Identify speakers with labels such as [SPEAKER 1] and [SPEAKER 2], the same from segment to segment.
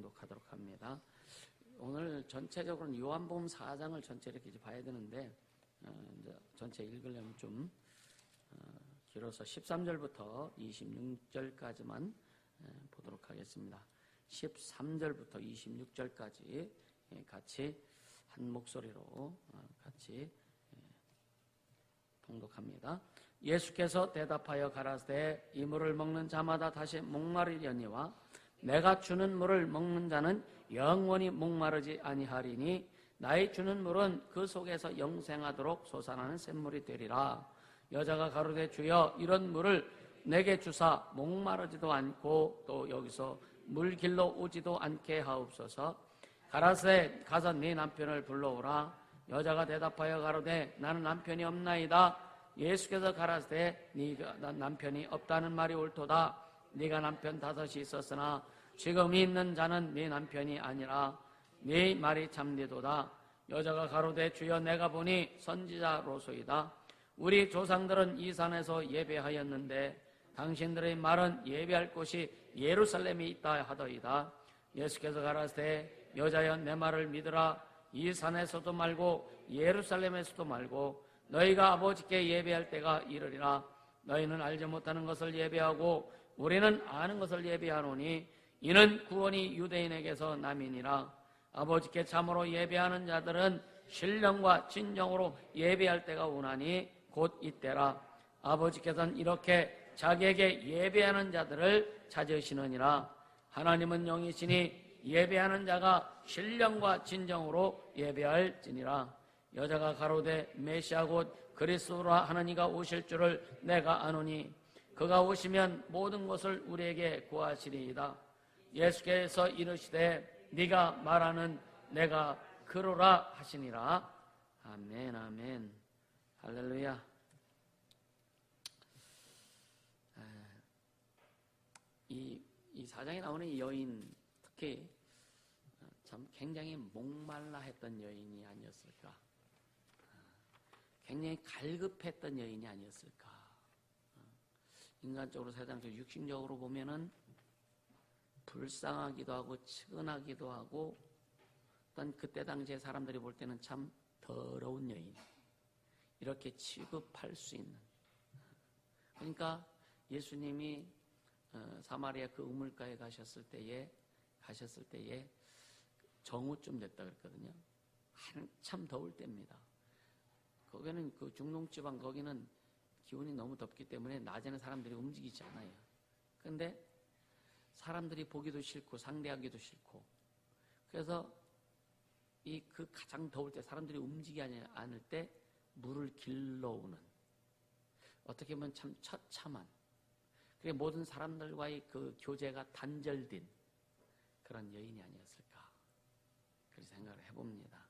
[SPEAKER 1] 봉독하도록 합니다. 오늘 전체적으로는 요한복음 4장을 전체 이렇게 봐야 되는데 이제 전체 읽으려면 좀 길어서 13절부터 26절까지만 보도록 하겠습니다. 13절부터 26절까지 같이 한 목소리로 같이 봉독합니다. 예수께서 대답하여 가라사대 이 물을 먹는 자마다 다시 목마르려니와 내가 주는 물을 먹는 자는 영원히 목마르지 아니하리니 나의 주는 물은 그 속에서 영생하도록 솟아나는 샘물이 되리라. 여자가 가로되 주여 이런 물을 내게 주사 목마르지도 않고 또 여기서 물 길러 오지도 않게 하옵소서. 가라사대 가서 네 남편을 불러오라. 여자가 대답하여 가로되 나는 남편이 없나이다. 예수께서 가라사대 네가 남편이 없다는 말이 옳도다. 네가 남편 5이 있었으나 지금 있는 자는 네 남편이 아니라 네 말이 참되도다. 여자가 가로되 주여 내가 보니 선지자로소이다. 우리 조상들은 이 산에서 예배하였는데 당신들의 말은 예배할 곳이 예루살렘에 있다 하더이다. 예수께서 가라사대 여자여 내 말을 믿으라. 이 산에서도 말고 예루살렘에서도 말고 너희가 아버지께 예배할 때가 이르리라. 너희는 알지 못하는 것을 예배하고 우리는 아는 것을 예배하노니 이는 구원이 유대인에게서 남이니라. 아버지께 참으로 예배하는 자들은 신령과 진정으로 예배할 때가 오나니 곧 이때라. 아버지께서는 이렇게 자기에게 예배하는 자들을 찾으시느니라. 하나님은 영이시니 예배하는 자가 신령과 진정으로 예배할지니라. 여자가 가로되 메시아 곧 그리스도라 하는 이가 오실 줄을 내가 아노니 그가 오시면 모든 것을 우리에게 구하시리이다. 예수께서 이르시되 네가 말하는 내가 그러라 하시니라. 아멘 아멘 할렐루야. 이 사장에 나오는 이 여인 특히 참 굉장히 목말라 했던 여인이 아니었을까, 굉장히 갈급했던 여인이 아니었을까. 인간적으로 세상에서 육신적으로 보면은 불쌍하기도 하고 측은하기도 하고 어떤 그때 당시에 사람들이 볼 때는 참 더러운 여인, 이렇게 취급할 수 있는. 그러니까 예수님이 사마리아 그 우물가에 가셨을 때에 정오쯤 됐다 그랬거든요. 한참 더울 때입니다. 거기는 그 중동지방, 거기는 기온이 너무 덥기 때문에 낮에는 사람들이 움직이지 않아요. 그런데 사람들이 보기도 싫고 상대하기도 싫고, 그래서 그 가장 더울 때 사람들이 움직이지 않을 때 물을 길러오는, 어떻게 보면 참 처참한, 그게 모든 사람들과의 그 교제가 단절된 그런 여인이 아니었을까, 그렇게 생각을 해봅니다.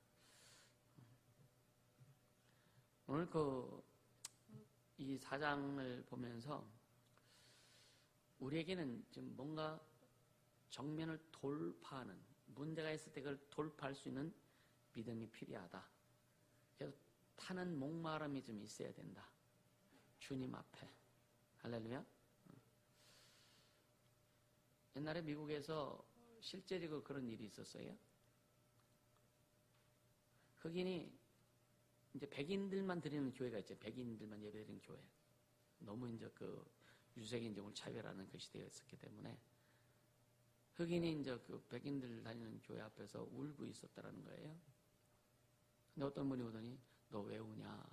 [SPEAKER 1] 오늘 이 사장을 보면서 우리에게는 지금 뭔가 정면을 돌파하는, 문제가 있을 때 그걸 돌파할 수 있는 믿음이 필요하다. 그래서 타는 목마름이 좀 있어야 된다. 주님 앞에. 할렐루야. 옛날에 미국에서 실제로 그런 일이 있었어요. 흑인이 이제 백인들만 드리는 교회가 있죠. 백인들만 예배드리는 교회. 너무 이제 유색인종을 차별하는 그 시대였었기 때문에 흑인이 이제 백인들 다니는 교회 앞에서 울고 있었다라는 거예요. 근데 어떤 분이 오더니 너 왜 우냐?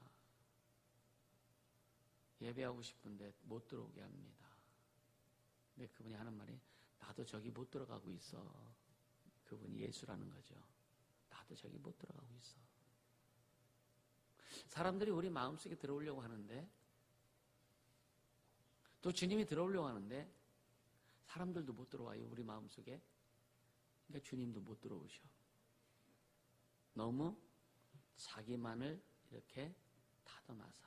[SPEAKER 1] 예배하고 싶은데 못 들어오게 합니다. 근데 그분이 하는 말이 나도 저기 못 들어가고 있어. 그분이 예수라는 거죠. 나도 저기 못 들어가고 있어. 사람들이 우리 마음속에 들어오려고 하는데, 또 주님이 들어오려고 하는데 사람들도 못 들어와요, 우리 마음속에. 그러니까 주님도 못 들어오셔. 너무 자기만을 이렇게 다듬어서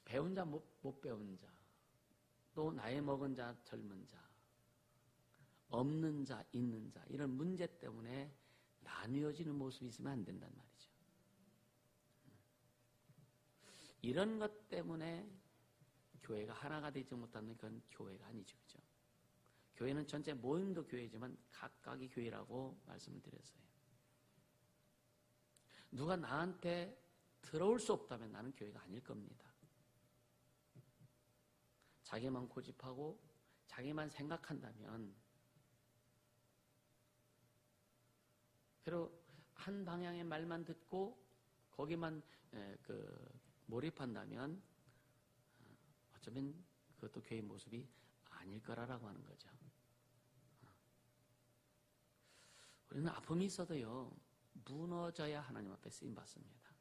[SPEAKER 1] 배운 자 못 배운 자, 또 나이 먹은 자 젊은 자, 없는 자 있는 자, 이런 문제 때문에 나뉘어지는 모습이 있으면 안 된단 말이죠. 이런 것 때문에 교회가 하나가 되지 못하는 건 교회가 아니죠. 그죠? 교회는 전체 모임도 교회지만 각각이 교회라고 말씀을 드렸어요. 누가 나한테 들어올 수 없다면 나는 교회가 아닐 겁니다. 자기만 고집하고 자기만 생각한다면, 그리고 한 방향의 말만 듣고 거기만 몰입한다면 어쩌면 그것도 교회의 모습이 아닐 거라고 하는 거죠. 우리는 아픔이 있어도요, 무너져야 하나님 앞에 쓰임 받습니다.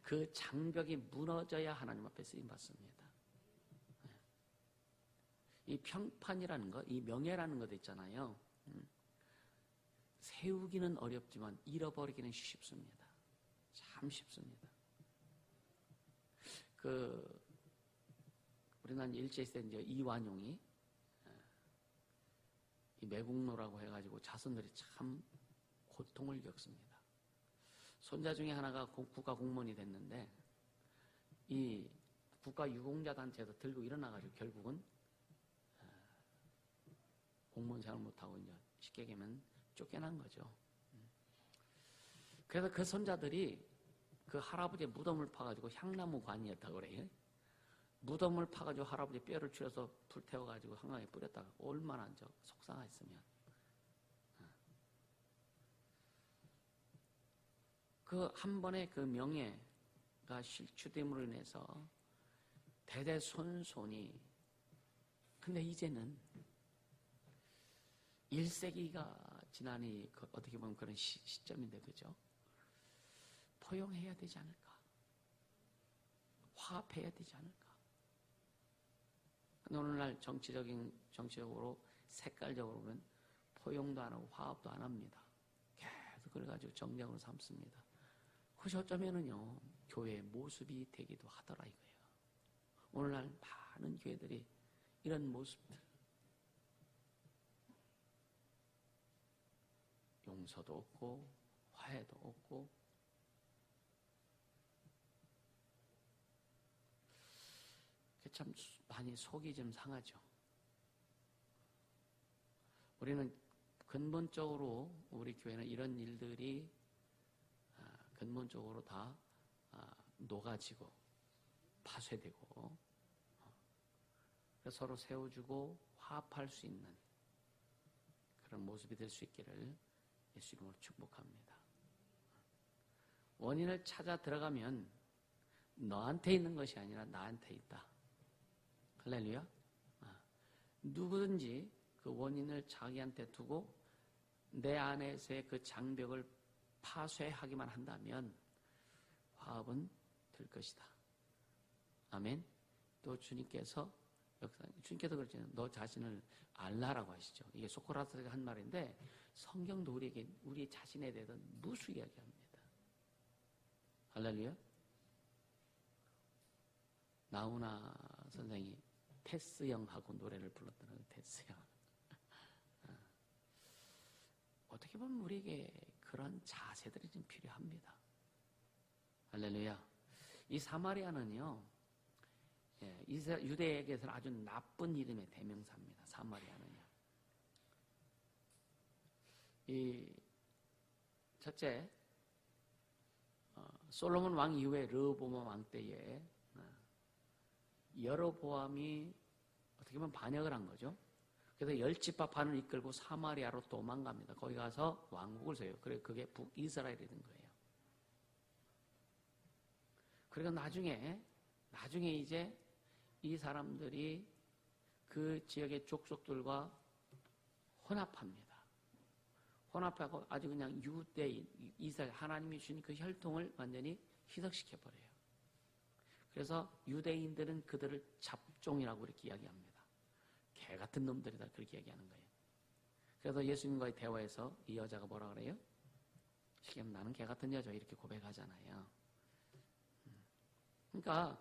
[SPEAKER 1] 그 장벽이 무너져야 하나님 앞에 쓰임 받습니다. 이 평판이라는 것, 이 명예라는 것 있잖아요. 세우기는 어렵지만 잃어버리기는 쉽습니다. 참 쉽습니다. 우리나라 일제시대 이제 이완용이 이 매국노라고 해가지고 자손들이 참 고통을 겪습니다. 손자 중에 하나가 국가 공무원이 됐는데 이 국가 유공자단체에서 들고 일어나가지고 결국은 공무원 생활 못하고 이제 쉽게 얘기하면 쫓겨난 거죠. 그래서 그 손자들이 그 할아버지의 무덤을 파가지고 향나무관이었다고 그래요. 무덤을 파가지고 할아버지 뼈를 추려서 불태워가지고 한강에 뿌렸다가 얼마나 속상했으면. 그 한 번의 그 명예가 실추됨으로 인해서 대대손손이, 근데 이제는 1세기가 지나니 어떻게 보면 그런 시점인데, 그죠? 포용해야 되지 않을까? 화합해야 되지 않을까? 근데 오늘날 정치적으로, 색깔적으로 보면 포용도 안 하고 화합도 안 합니다. 계속 그래가지고 정쟁으로 삼습니다. 그것이 어쩌면은요, 교회의 모습이 되기도 하더라 이거예요. 오늘날 많은 교회들이 이런 모습들, 용서도 없고 화해도 없고, 참 많이 속이 좀 상하죠. 우리는 근본적으로 우리 교회는 이런 일들이 근본적으로 다 녹아지고 파쇄되고 서로 세워주고 화합할 수 있는 그런 모습이 될 수 있기를 예수 이름으로 축복합니다. 원인을 찾아 들어가면 너한테 있는 것이 아니라 나한테 있다. 할렐루야. 누구든지 그 원인을 자기한테 두고 내 안에서의 그 장벽을 파쇄하기만 한다면 화합은 될 것이다. 아멘. 또 주님께서 그렇잖아요. 너 자신을 알라라고 하시죠. 이게 소크라테스가 한 말인데 성경도 우리에게 우리 자신에 대해서 무수 이야기합니다. 할렐루야. 나훈아 선생이 테스형하고 노래를 불렀던 테스형. 어떻게 보면 우리에게 그런 자세들이 좀 필요합니다. 할렐루야. 이 사마리아는요, 유대에게서는 아주 나쁜 이름의 대명사입니다. 사마리아는요. 첫째, 솔로몬 왕 이후에 르호보암 왕 때에 여로보암이 어떻게 보면 반역을 한 거죠. 그래서 10지파판을 이끌고 사마리아로 도망갑니다. 거기 가서 왕국을 세워요. 그래, 그게 북이스라엘이 된 거예요. 그리고 나중에 이제 이 사람들이 그 지역의 족속들과 혼합합니다. 혼합하고 아주 그냥 유대인, 이스라엘, 하나님이 주신 그 혈통을 완전히 희석시켜버려요. 그래서 유대인들은 그들을 잡종이라고 이렇게 이야기합니다. 개 같은 놈들이다, 그렇게 이야기하는 거예요. 그래서 예수님과의 대화에서 이 여자가 뭐라 그래요? 시키면 나는 개 같은 여자, 이렇게 고백하잖아요. 그러니까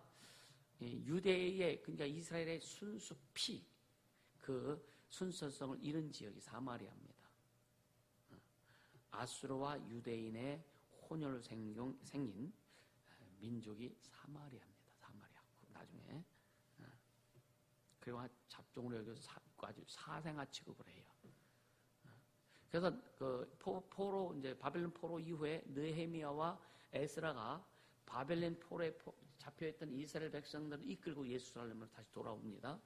[SPEAKER 1] 유대의, 그러니까 이스라엘의 순수 피, 그 순수성을 잃은 지역이 사마리아입니다. 아수르와 유대인의 혼혈로 생긴 민족이 사마리아입니다. 사마리아. 나중에. 그리고 잡종으로 여겨서 아주 사생아 취급을 해요. 그래서 그 포로 이제 바벨론 포로 이후에 느헤미야와 에스라가 바벨론 포로에 잡혀있던 이스라엘 백성들을 이끌고 예루살렘으로 다시 돌아옵니다.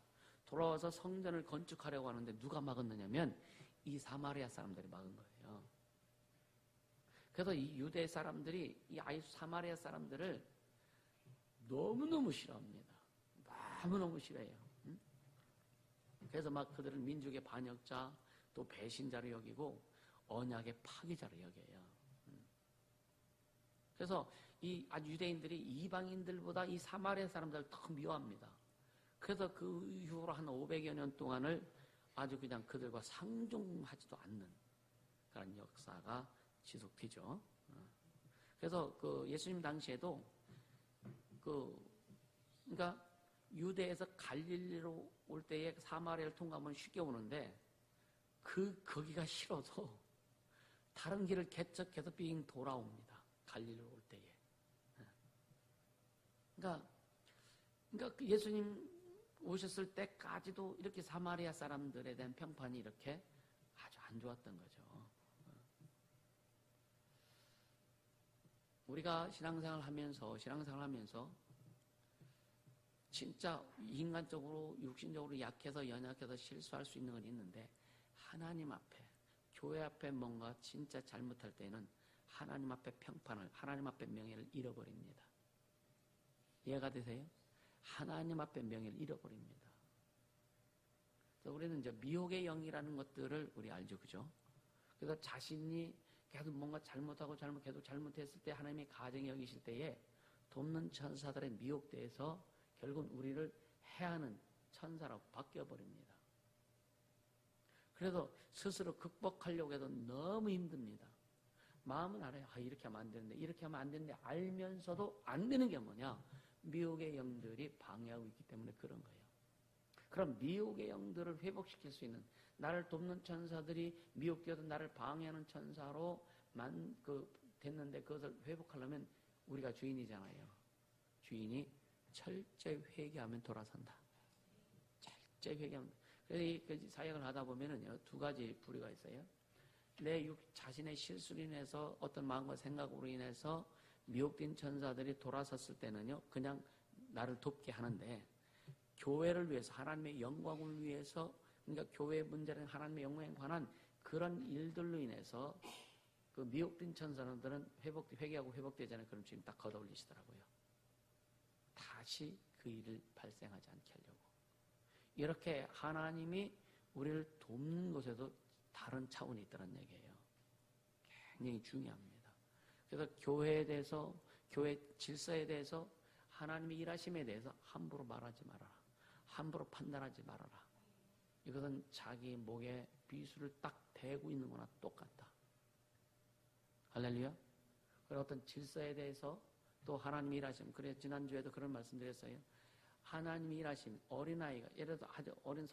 [SPEAKER 1] 돌아와서 성전을 건축하려고 하는데 누가 막았느냐면 이 사마리아 사람들이 막은 거예요. 그래서 이 유대 사람들이 이 사마리아 사람들을 너무너무 싫어합니다. 너무너무 싫어해요. 그래서 막 그들을 민족의 반역자, 또 배신자로 여기고 언약의 파기자로 여겨요. 그래서 이 유대인들이 이방인들보다 이 사마리아 사람들을 더 미워합니다. 그래서 그 이후로 한 500여 년 동안을 아주 그냥 그들과 상종하지도 않는 그런 역사가 지속되죠. 그래서 그 예수님 당시에도 그러니까 유대에서 갈릴리로 올 때에 사마리아를 통과하면 쉽게 오는데 거기가 싫어서 다른 길을 개척해서 빙 돌아옵니다. 갈릴리로 올 때에. 그러니까 예수님 오셨을 때까지도 이렇게 사마리아 사람들에 대한 평판이 이렇게 아주 안 좋았던 거죠. 우리가 신앙생활 하면서 진짜 인간적으로 육신적으로 약해서 연약해서 실수할 수 있는 건 있는데 하나님 앞에 교회 앞에 뭔가 진짜 잘못할 때는 하나님 앞에 평판을 하나님 앞에 명예를 잃어버립니다. 이해가 되세요? 하나님 앞에 명예를 잃어버립니다. 그래서 우리는 이제 미혹의 영이라는 것들을 우리 알죠, 그죠? 그래서 자신이 계속 뭔가 잘못하고 계속 잘못했을 때 하나님이 가정히 여기실 때에 돕는 천사들의 미혹대에서 결국은 우리를 해하는 천사로 바뀌어버립니다. 그래서 스스로 극복하려고 해도 너무 힘듭니다. 마음은 알아요. 이렇게 하면 안 되는데, 이렇게 하면 안 되는데 알면서도 안 되는 게 뭐냐? 미혹의 영들이 방해하고 있기 때문에 그런 거예요. 그럼 미혹의 영들을 회복시킬 수 있는, 나를 돕는 천사들이 미혹되어도 나를 방해하는 천사로 됐는데 그것을 회복하려면 우리가 주인이잖아요. 주인이 철저히 회개하면 돌아선다. 철저히 회개하면. 그래서 이 사역을 하다 보면은요, 두 가지 부류가 있어요. 내 자신의 실수로 인해서 어떤 마음과 생각으로 인해서 미혹된 천사들이 돌아섰을 때는요, 그냥 나를 돕게 하는데, 교회를 위해서, 하나님의 영광을 위해서, 그러니까 교회의 문제는 하나님의 영광에 관한 그런 일들로 인해서 그 미혹된 천사들은 회개하고 회복되잖아요. 그럼 지금 딱 걷어올리시더라고요. 다시 그 일을 발생하지 않게 하려고. 이렇게 하나님이 우리를 돕는 것에도 다른 차원이 있다는 얘기예요. 굉장히 중요합니다. 그래서 교회에 대해서, 교회 질서에 대해서, 하나님의 일하심에 대해서 함부로 말하지 말아라. 함부로 판단하지 말아라. 이것은 자기 목에 비수를 딱 대고 있는 거나 똑같다. 할렐루야. 그리고 어떤 질서에 대해서 또 하나님이 일하심. 그래, 지난주에도 그런 말씀 드렸어요. 하나님이 일하심. 어린아이가, 예를 들어 아주 어린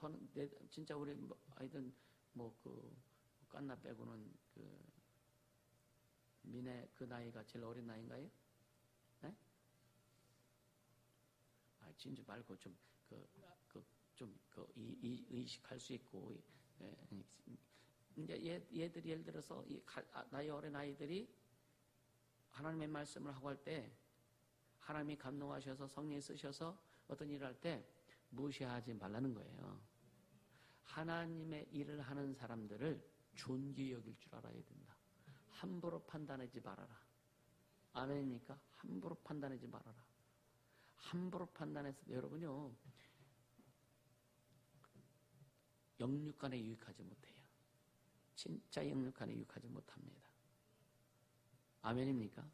[SPEAKER 1] 진짜 우리 아이들 깐나 빼고는 민의 그 나이가 제일 어린 나이인가요? 네? 진주 말고 이 의식할 수 있고, 이제 얘들이 예를 들어서 나이 어린 아이들이 하나님의 말씀을 하고 할 때 하나님이 감동하셔서 성령이 쓰셔서 어떤 일을 할 때 무시하지 말라는 거예요. 하나님의 일을 하는 사람들을 존귀 여길 줄 알아야 된다. 함부로 판단하지 말아라. 아멘입니까? 함부로 판단하지 말아라. 함부로 판단해서 여러분요, 영육간에 유익하지 못해요. 진짜 영육간에 유익하지 못합니다. 아멘입니까?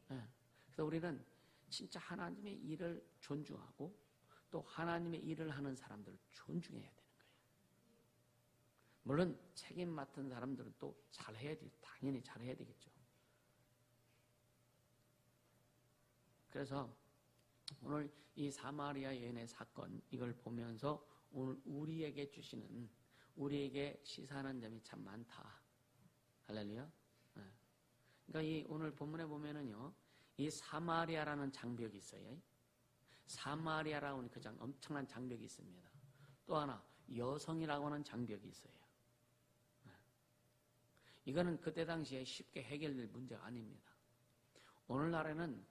[SPEAKER 1] 네. 그래서 우리는 진짜 하나님의 일을 존중하고 또 하나님의 일을 하는 사람들을 존중해야 되는 거예요. 물론 책임 맡은 사람들은 또 잘해야 돼. 당연히 잘해야 되겠죠. 그래서 오늘 이 사마리아 여인의 사건, 이걸 보면서 오늘 우리에게 주시는, 우리에게 시사하는 점이 참 많다. 할렐루야. 네. 그러니까 오늘 본문에 보면은요, 이 사마리아라는 장벽이 있어요. 사마리아라는 그 엄청난 장벽이 있습니다. 또 하나, 여성이라고 하는 장벽이 있어요. 이거는 그때 당시에 쉽게 해결될 문제가 아닙니다. 오늘날에는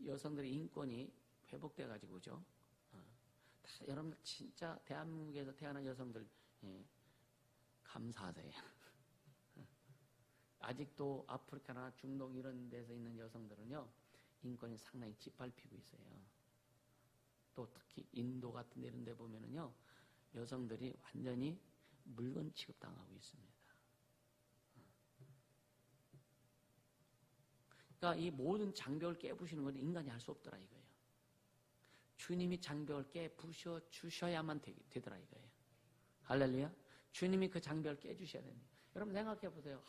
[SPEAKER 1] 여성들의 인권이 회복돼 가지고죠. 여러분들 진짜 대한민국에서 태어난 여성들 감사하세요. 아직도 아프리카나 중동 이런 데서 있는 여성들은요, 인권이 상당히 짓밟히고 있어요. 또 특히 인도 같은 이런 데 보면은요, 여성들이 완전히 물건 취급당하고 있습니다. 그러니까 이 모든 장벽을 깨부시는 건 인간이 할 수 없더라 이거예요. 주님이 장벽을 깨부셔 주셔야만 되더라 이거예요. 할렐루야. 주님이 그 장벽을 깨주셔야 됩니다. 여러분 생각해 보세요.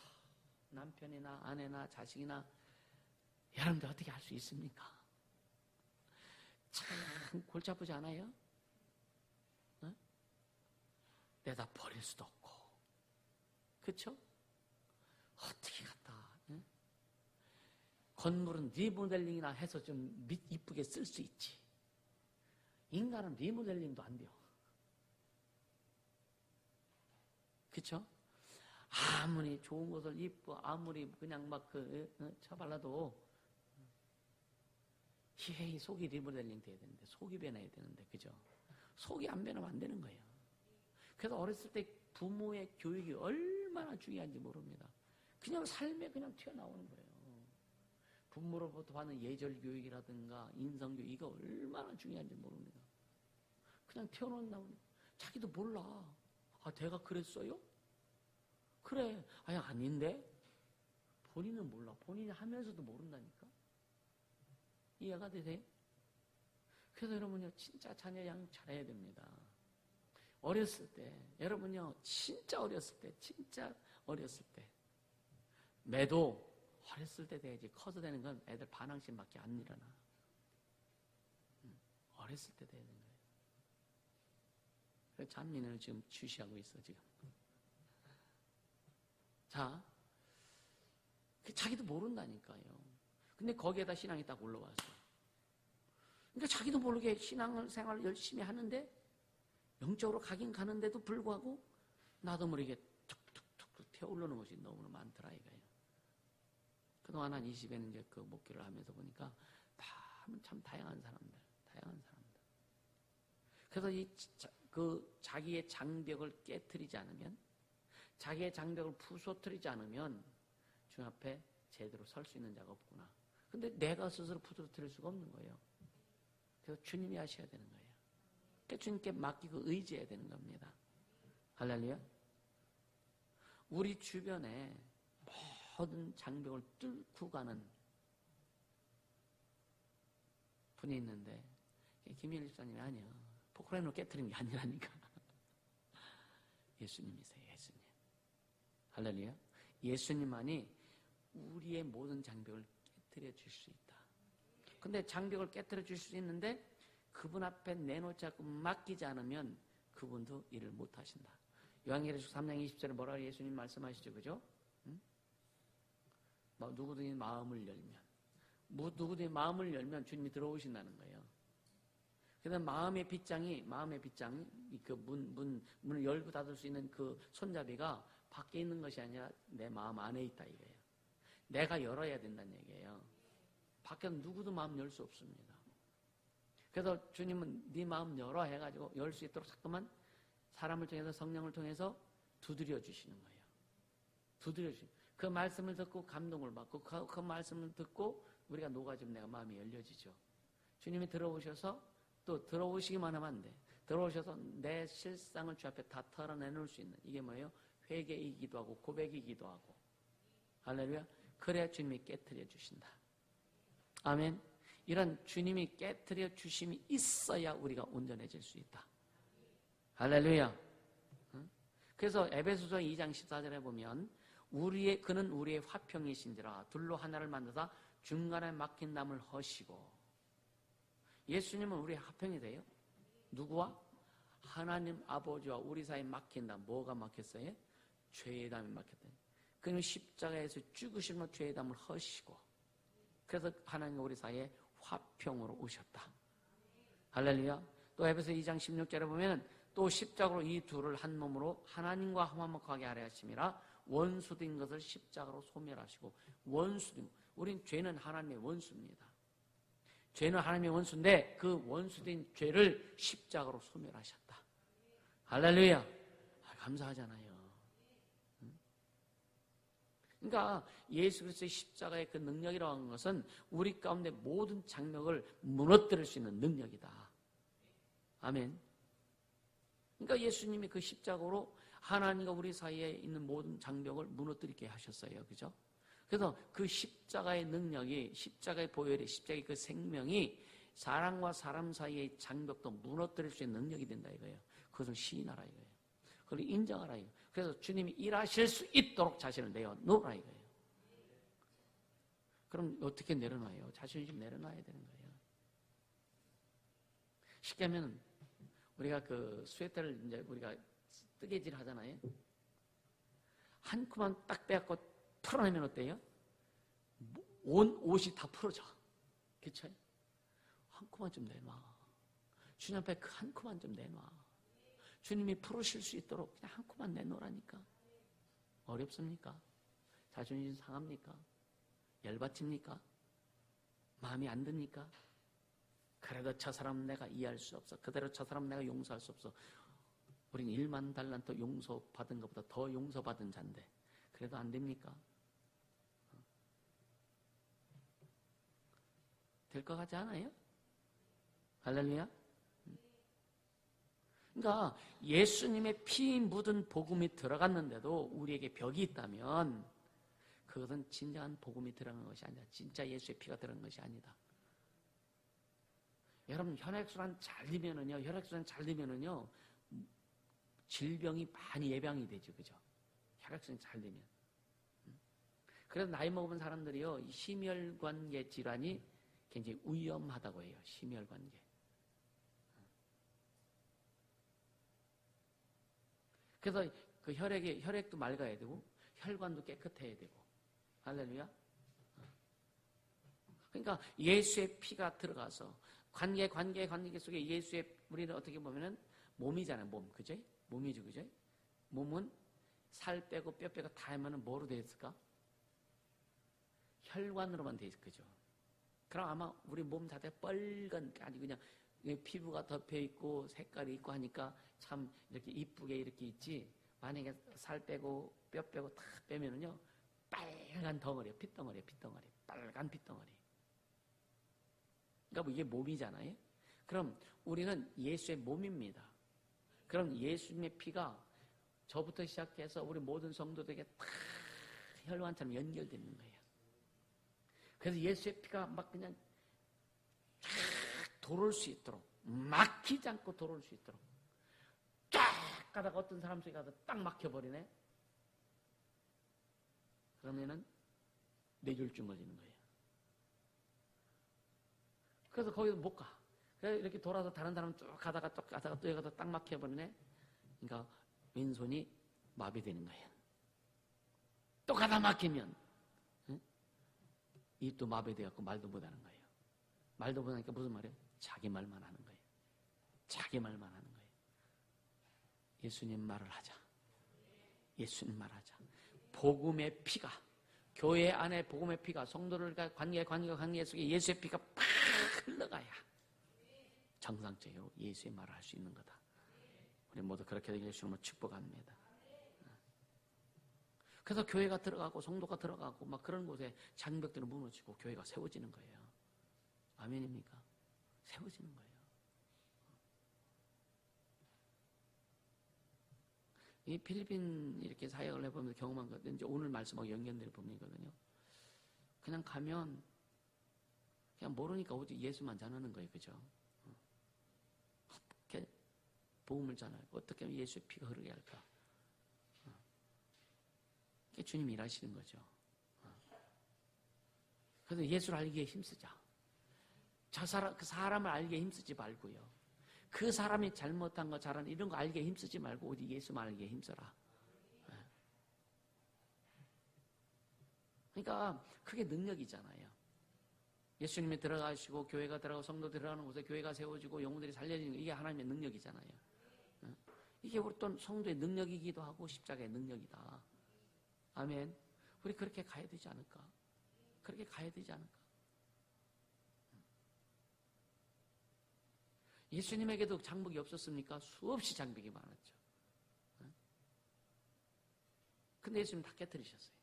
[SPEAKER 1] 남편이나 아내나 자식이나 여러분들 어떻게 할 수 있습니까? 참 골치 아프지 않아요? 어? 내다 버릴 수도 없고, 그렇죠? 어떻게 갖다 건물은 리모델링이나 해서 좀 이쁘게 쓸 수 있지. 인간은 리모델링도 안 돼요. 그렇죠? 아무리 좋은 것을 입고 아무리 그냥 막 쳐발라도 이 속이 리모델링 돼야 되는데, 속이 변해야 되는데, 그죠? 속이 안 변하면 안 되는 거예요. 그래서 어렸을 때 부모의 교육이 얼마나 중요한지 모릅니다. 그냥 삶에 그냥 튀어나오는 거예요. 부모로부터 받는 예절 교육이라든가 인성 교육, 이거 얼마나 중요한지 모릅니다. 그냥 튀어나오는, 자기도 몰라. 아, 내가 그랬어요? 그래. 아니, 아닌데? 본인은 몰라. 본인이 하면서도 모른다니까? 이해가 되세요? 그래서 여러분요, 진짜 자녀 양 잘해야 됩니다. 어렸을 때, 여러분요, 진짜 어렸을 때, 매도 어렸을 때 돼야지. 커서 되는 건 애들 반항심밖에 안 일어나. 어렸을 때 돼야 되는 거예요. 그래서 잔민을 지금 취시하고 있어, 지금. 자, 자기도 모른다니까요. 근데 거기에다 신앙이 딱 올라왔어. 그러니까 자기도 모르게 신앙생활을 열심히 하는데, 영적으로 가긴 가는데도 불구하고 나도 모르게 툭툭툭 태어오르는 것이 너무나 많더라 이거예요. 그동안 한 20년 이제 그 목회를 하면서 보니까 참 다양한 사람들. 그래서 자기의 장벽을 깨트리지 않으면, 자기의 장벽을 부서뜨리지 않으면 주님 앞에 제대로 설 수 있는 자가 없구나. 근데 내가 스스로 부서뜨릴 수가 없는 거예요. 그래서 주님이 하셔야 되는 거예요. 그러니까 주님께 맡기고 의지해야 되는 겁니다. 할렐루야. 우리 주변에 모든 장벽을 뚫고 가는 분이 있는데, 김일일 집사님이 아니야. 포크레인으로 깨트리는 게 아니라니까. 예수님이세요, 예수님. 할렐루야. 예수님만이 우리의 모든 장벽을 깨트려 줄 수 있다. 근데 장벽을 깨트려 줄 수 있는데 그분 앞에 내놓지 않고 맡기지 않으면 그분도 일을 못 하신다. 요한계시록 3장 20절에 뭐라고 예수님 말씀하시죠, 그죠? 누구든지 마음을 열면 주님이 들어오신다는 거예요. 그다음 마음의 빗장이 그 문을 열고 닫을 수 있는 그 손잡이가 밖에 있는 것이 아니라 내 마음 안에 있다 이거예요. 내가 열어야 된다는 얘기예요. 밖에서 누구도 마음 열 수 없습니다. 그래서 주님은 네 마음 열어 해가지고 열 수 있도록 자꾸만 사람을 통해서, 성령을 통해서 두드려 주시는 거예요. 두드려 주시는. 그 말씀을 듣고 감동을 받고 그 말씀을 듣고 우리가 녹아지면 내가 마음이 열려지죠. 주님이 들어오셔서 또 들어오시기만 하면 안 돼. 들어오셔서 내 실상을 주 앞에 다 털어내놓을 수 있는, 이게 뭐예요? 회개이기도 하고 고백이기도 하고. 할렐루야. 그래야 주님이 깨트려 주신다. 아멘. 이런 주님이 깨트려 주심이 있어야 우리가 온전해질 수 있다. 할렐루야. 그래서 에베소서 2장 14절에 보면 그는 우리의 화평이신지라 둘로 하나를 만드사 중간에 막힌 담을 허시고. 예수님은 우리의 화평이 돼요. 누구와? 하나님 아버지와 우리 사이에 막힌 담. 뭐가 막혔어요? 죄의 담이 막혔다. 그는 십자가에서 죽으심으로 죄의 담을 허시고, 그래서 하나님과 우리 사이에 화평으로 오셨다. 할렐루야. 또 에베소 2장 16절에 보면 또 십자가로 이 둘을 한 몸으로 하나님과 화목하게 하려 하심이라 원수된 것을 십자가로 소멸하시고 원수된 우린 죄는 하나님의 원수입니다. 죄는 하나님의 원수인데 그 원수된 죄를 십자가로 소멸하셨다. 할렐루야. 감사하잖아요. 그러니까 예수 그리스도의 십자가의 그 능력이라고 하는 것은 우리 가운데 모든 장벽을 무너뜨릴 수 있는 능력이다. 아멘. 그러니까 예수님이 그 십자가로 하나님과 우리 사이에 있는 모든 장벽을 무너뜨리게 하셨어요. 그죠? 그래서 그 십자가의 능력이, 십자가의 보혈이, 십자가의 그 생명이 사람과 사람 사이의 장벽도 무너뜨릴 수 있는 능력이 된다 이거예요. 그것을 시인하라 이거예요. 그걸 인정하라 이거예요. 그래서 주님이 일하실 수 있도록 자신을 내어놓으라 이거예요. 그럼 어떻게 내려놔요? 자신을 좀 내려놔야 되는 거예요. 쉽게 하면 우리가 그 스웨터를 이제 우리가 뜨개질 하잖아요. 한 코만 딱 빼갖고 풀어내면 어때요? 온 옷이 다 풀어져. 그쵸? 한 코만 좀 내놔. 주님 앞에 그 한 코만 좀 내놔. 주님이 풀으실 수 있도록 그냥 한 코만 내놓으라니까. 어렵습니까? 자존심 상합니까? 열받칩니까? 마음이 안 듭니까? 그래도 저 사람은 내가 이해할 수 없어. 그대로 저 사람은 내가 용서할 수 없어. 우린 1만 달란트 용서받은 것보다 더 용서받은 자인데 그래도 안 됩니까? 될 것 같지 않아요? 할렐루야? 그러니까 예수님의 피 묻은 복음이 들어갔는데도 우리에게 벽이 있다면 그것은 진정한 복음이 들어간 것이 아니다. 진짜 예수의 피가 들어간 것이 아니다. 여러분 혈액순환 잘 되면은요 질병이 많이 예방이 되죠. 그죠? 혈액순환이 잘 되면. 그래서 나이 먹은 사람들이요 이 심혈관계 질환이 굉장히 위험하다고 해요. 심혈관계. 그래서 그 혈액도 맑아야 되고 혈관도 깨끗해야 되고. 할렐루야. 그러니까 예수의 피가 들어가서 관계 속에 예수의 우리는 어떻게 보면은 몸이잖아요. 몸. 그죠? 몸이죠. 그죠? 몸은 살 빼고 뼈 빼고 다 하면은 뭐로 되어 있을까? 혈관으로만 되어 있을 거죠. 그럼 아마 우리 몸 자체가 빨간 아니 그냥 피부가 덮여 있고 색깔이 있고 하니까 참 이렇게 이쁘게 이렇게 있지. 만약에 살 빼고 뼈 빼고 다 빼면은요 빨간 덩어리야. 핏덩어리. 빨간 핏덩어리. 그러니까 뭐 이게 몸이잖아요. 그럼 우리는 예수의 몸입니다. 그럼 예수님의 피가 저부터 시작해서 우리 모든 성도들에게 다 혈관처럼 연결되는 거예요. 그래서 예수의 피가 막 그냥 쫙 돌을 수 있도록 막히지 않고 돌을 수 있도록 쫙 가다가 어떤 사람 속에 가서 딱 막혀버리네. 그러면은 뇌졸중 걸리는 거예요. 그래서 거기서 못 가. 그래서 이렇게 돌아서 다른 사람 쭉 가다가 또 여기 가서 딱 막혀버리네. 그러니까 왼손이 마비되는 거예요. 또 가다 막히면 입도 마비돼갖고 말도 못하는 거예요. 말도 못하니까 무슨 말이에요? 자기 말만 하는 거예요. 자기 말만 하는 거예요. 예수님 말을 하자. 예수님 말하자. 복음의 피가 교회 안에 복음의 피가 성도들과 관계 속에 예수의 피가 팍 흘러가야 정상적으로 예수의 말을 할 수 있는 거다. 우리 모두 그렇게 되길 주님으로 축복합니다. 그래서 교회가 들어가고 성도가 들어가고 막 그런 곳에 장벽들이 무너지고 교회가 세워지는 거예요. 아멘입니까? 세워지는 거예요. 이 필리핀 이렇게 사역을 해보면서 경험한 것, 이제 오늘 말씀하고 연결될 부분이거든요. 그냥 가면 그냥 모르니까 오직 예수만 전하는 거예요. 그죠? 어떻게 복음을 전하고 어떻게 하면 예수의 피가 흐르게 할까? 그게 주님이 일하시는 거죠. 그래서 예수를 알기에 힘쓰자. 그 사람을 알기에 힘쓰지 말고요. 그 사람이 잘못한 거 잘한 이런 거 알기에 힘쓰지 말고 오직 예수만 알기에 힘써라. 그러니까 그게 능력이잖아요. 예수님이 들어가시고 교회가 들어가고 성도 들어가는 곳에 교회가 세워지고 영혼들이 살려지는 거, 이게 하나님의 능력이잖아요. 이게 우리 또 성도의 능력이기도 하고 십자가의 능력이다. 아멘. 우리 그렇게 가야 되지 않을까? 그렇게 가야 되지 않을까? 예수님에게도 장벽이 없었습니까? 수없이 장벽이 많았죠. 근데 예수님 다 깨뜨리셨어요.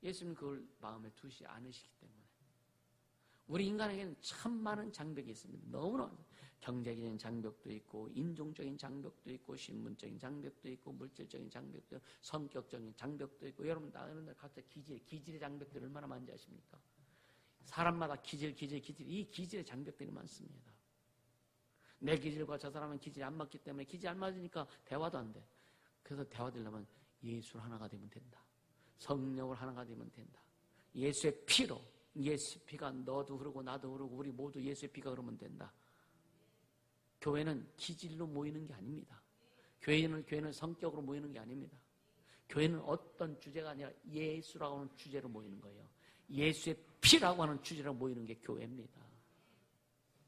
[SPEAKER 1] 예수님 그걸 마음에 두지 않으시기 때문에. 우리 인간에게는 참 많은 장벽이 있습니다. 너무나 경제적인 장벽도 있고, 인종적인 장벽도 있고, 신분적인 장벽도 있고, 물질적인 장벽도 있고, 성격적인 장벽도 있고. 여러분 나는 각자 기질의 장벽들이 얼마나 많은지 아십니까? 사람마다 기질, 이 기질의 장벽들이 많습니다. 내 기질과 저 사람은 기질이 안 맞기 때문에 기질이 안 맞으니까 대화도 안 돼. 그래서 대화되려면 예수 하나가 되면 된다. 성령을 하나가 되면 된다. 예수의 피로, 예수의 피가 너도 흐르고 나도 흐르고 우리 모두 예수의 피가 흐르면 된다. 교회는 기질로 모이는 게 아닙니다. 교회는 성격으로 모이는 게 아닙니다. 교회는 어떤 주제가 아니라 예수라고 하는 주제로 모이는 거예요. 예수의 피라고 하는 주제로 모이는 게 교회입니다.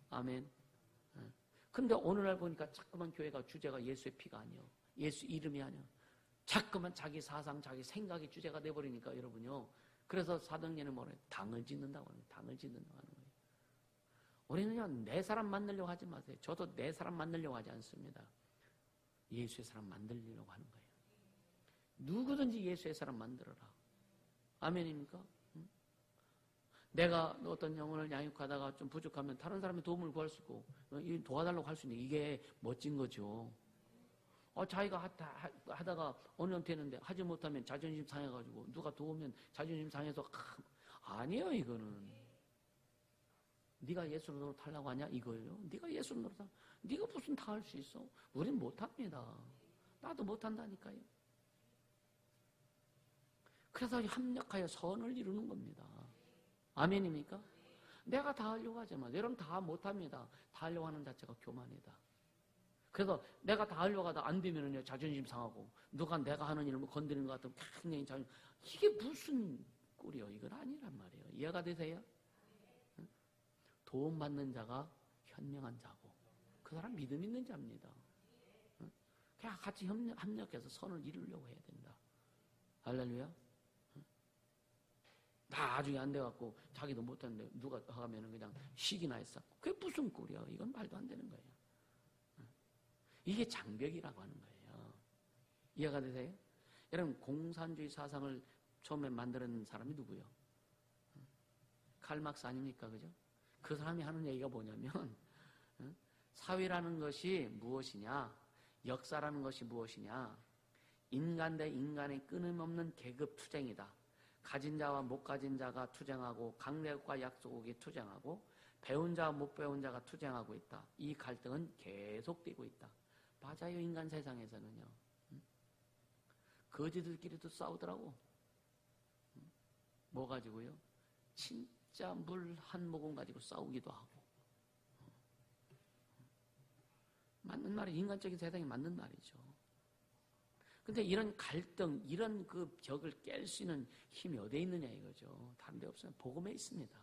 [SPEAKER 1] 아멘. 근데 오늘날 보니까 자꾸만 교회가 주제가 예수의 피가 아니요, 예수 이름이 아니요, 자꾸만 자기 사상, 자기 생각이 주제가 돼버리니까 여러분요. 그래서 사도행전은 뭐래요? 당을 짓는다고 하는 거예요. 당을 짓는다고 하는 거예요. 우리는요, 내 사람 만들려고 하지 마세요. 저도 내 사람 만들려고 하지 않습니다. 예수의 사람 만들려고 하는 거예요. 누구든지 예수의 사람 만들어라. 아멘입니까? 응? 내가 어떤 영혼을 양육하다가 좀 부족하면 다른 사람의 도움을 구할 수 있고, 도와달라고 할 수 있는, 이게 멋진 거죠. 자기가 하다가 어느 형 되는데 하지 못하면 자존심 상해가지고 누가 도우면 자존심 상해서 아니에요. 이거는 네가 예수를 노릇하려고 하냐 이거예요. 네가 예수를 노릇하면 네가 무슨 다 할 수 있어? 우린 못합니다. 나도 못한다니까요. 그래서 합력하여 선을 이루는 겁니다. 아멘입니까? 내가 다 하려고 하지 마. 여러분 다 못합니다. 다 하려고 하는 자체가 교만이다. 그래서 내가 다 하려고 하다 안 되면은요, 자존심 상하고, 누가 내가 하는 일을 건드리는 것 같으면 굉장히 이게 무슨 꼴이요? 이건 아니란 말이에요. 이해가 되세요? 도움받는 자가 현명한 자고, 그 사람 믿음 있는 자입니다. 그냥 같이 합력해서 선을 이루려고 해야 된다. 할렐루야? 나중에 안 돼갖고, 자기도 못하는데, 누가 하면은 그냥 시기나 했어. 그게 무슨 꼴이야? 이건 말도 안 되는 거예요. 이게 장벽이라고 하는 거예요. 이해가 되세요? 여러분, 공산주의 사상을 처음에 만드는 사람이 누구예요? 칼 막스 아닙니까? 그죠? 그 사람이 하는 얘기가 뭐냐면, 사회라는 것이 무엇이냐? 역사라는 것이 무엇이냐? 인간 대 인간의 끊임없는 계급 투쟁이다. 가진 자와 못 가진 자가 투쟁하고, 강대국과 약소국이 투쟁하고, 배운 자와 못 배운 자가 투쟁하고 있다. 이 갈등은 계속되고 있다. 맞아요. 인간 세상에서는요. 거지들끼리도 싸우더라고. 뭐 가지고요? 진짜 물 한 모금 가지고 싸우기도 하고. 맞는 말이, 인간적인 세상에 맞는 말이죠. 근데 이런 갈등, 이런 그 벽을 깰 수 있는 힘이 어디에 있느냐 이거죠. 다른 데 없어요. 복음에 있습니다.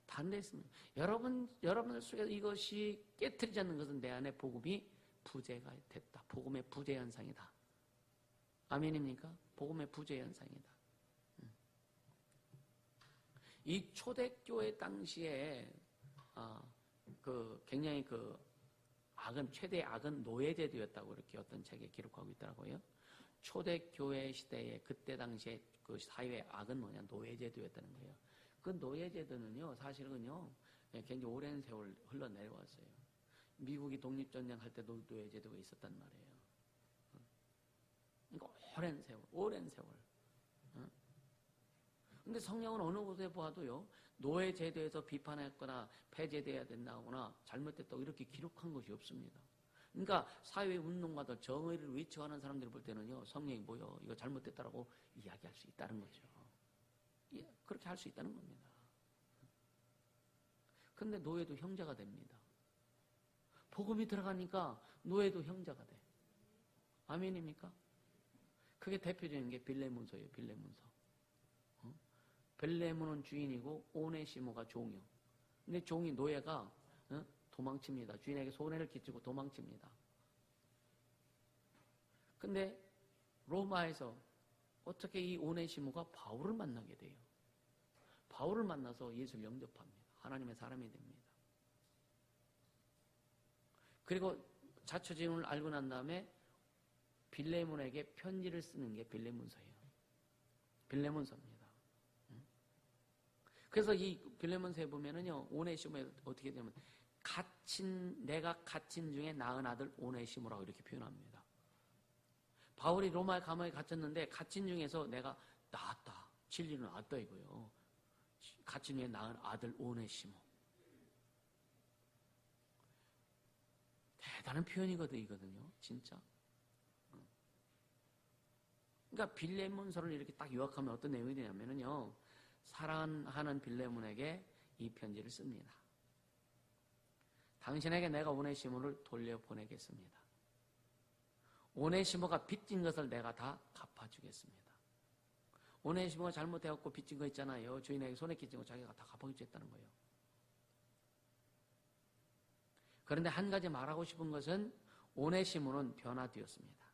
[SPEAKER 1] 다른 데 있습니다. 여러분들 속에서 이것이 깨트리지 않는 것은 내 안에 복음이 부재가 됐다. 복음의 부재 현상이다. 아멘입니까? 복음의 부재 현상이다. 이 초대교회 당시에 굉장히 최대의 악은 노예제도였다고 이렇게 어떤 책에 기록하고 있더라고요. 초대교회 시대에 그때 당시에 그 사회의 악은 뭐냐? 노예제도였다는 거예요. 그 노예제도는요, 사실은요, 굉장히 오랜 세월 흘러내려왔어요. 미국이 독립전쟁 할 때도 노예제도가 있었단 말이에요. 그러니까 오랜 세월. 근데 성경은 어느 곳에 보아도요, 노예제도에서 비판했거나 폐제돼야 된다거나 잘못됐다고 이렇게 기록한 것이 없습니다. 그러니까 사회운동가들, 정의를 외쳐하는 사람들이 볼 때는요, 성령이 뭐요? 이거 잘못됐다라고 이야기할 수 있다는 거죠. 그렇게 할 수 있다는 겁니다. 근데 노예도 형제가 됩니다. 복음이 들어가니까 노예도 형제가 돼. 아멘입니까? 그게 대표적인 게 빌레몬서예요. 빌레몬서. 벨레몬은 주인이고 오네시모가 종이요. 근데 종이 노예가 도망칩니다. 주인에게 손해를 끼치고 도망칩니다. 근데 로마에서 어떻게 이 오네시모가 바울을 만나게 돼요? 바울을 만나서 예수를 영접합니다. 하나님의 사람이 됩니다. 그리고 자초지종을 알고 난 다음에 빌레몬에게 편지를 쓰는 게 빌레몬서예요. 빌레몬서입니다. 그래서 이 빌레몬서에 보면은요, 오네시모에 어떻게 되면 내가 갇힌 중에 낳은 아들 오네시모라고 이렇게 표현합니다. 바울이 로마의 감옥에 갇혔는데 갇힌 중에서 내가 낳았다. 진리는 낳았다 이거예요. 갇힌 중에 낳은 아들 오네시모. 대단한 표현이거든요. 진짜. 그러니까 빌레몬서를 이렇게 딱 요약하면 어떤 내용이 되냐면요. 사랑하는 빌레몬에게 이 편지를 씁니다. 당신에게 내가 오네시모를 돌려보내겠습니다. 오네시모가 빚진 것을 내가 다 갚아주겠습니다. 오네시모가 잘못해갖고 빚진 거 있잖아요. 주인에게 손에 끼친 거 자기가 다 갚아주겠다는 거예요. 그런데 한 가지 말하고 싶은 것은 오네시모는 변화되었습니다.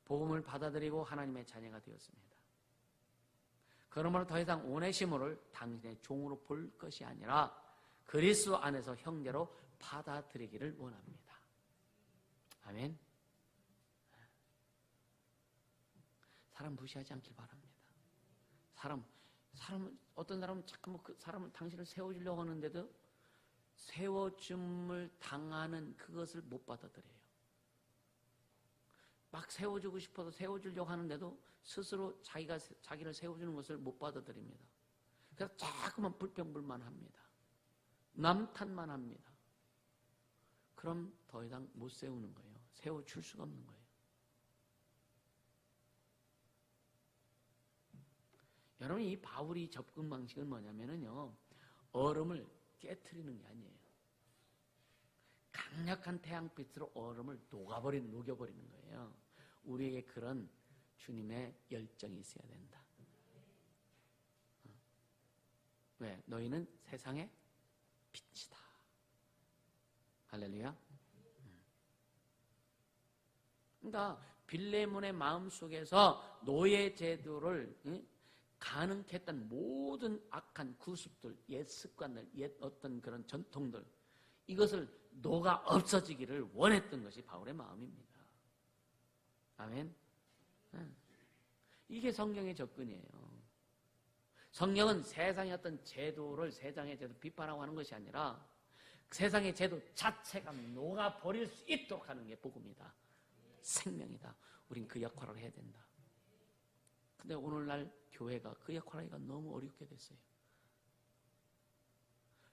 [SPEAKER 1] 복음을 받아들이고 하나님의 자녀가 되었습니다. 그러므로 더 이상 오네시모를 당신의 종으로 볼 것이 아니라 그리스도 안에서 형제로 받아들이기를 원합니다. 아멘. 사람 무시하지 않길 바랍니다. 어떤 사람은 자꾸 그 사람은 당신을 세워주려고 하는데도 세워줌을 당하는 그것을 못 받아들여요. 막 세워주고 싶어서 세워주려고 하는데도 스스로 자기를 세워주는 것을 못 받아들입니다. 그래서 자꾸만 불평불만합니다. 남탓만 합니다. 그럼 더 이상 못 세우는 거예요. 세워줄 수가 없는 거예요. 여러분, 이 바울이 접근 방식은 뭐냐면요, 얼음을 깨트리는 게 아니에요. 강력한 태양빛으로 얼음을 녹여버리는 거예요. 우리에게 그런 주님의 열정이 있어야 된다. 왜? 너희는 세상의 빛이다. 할렐루야. 그러니까 빌레몬의 마음속에서 노예 제도를 가능케 했던 모든 악한 구습들, 옛 습관들, 옛 어떤 그런 전통들, 이것을 녹아 없어지기를 원했던 것이 바울의 마음입니다. 아멘. 이게 성경의 접근이에요. 성경은 세상의 어떤 제도를 세상의 제도 비판하고 하는 것이 아니라 세상의 제도 자체가 녹아버릴 수 있도록 하는 게 복음이다. 생명이다. 우린 그 역할을 해야 된다. 근데 오늘날 교회가 그 역할을 하기가 너무 어렵게 됐어요.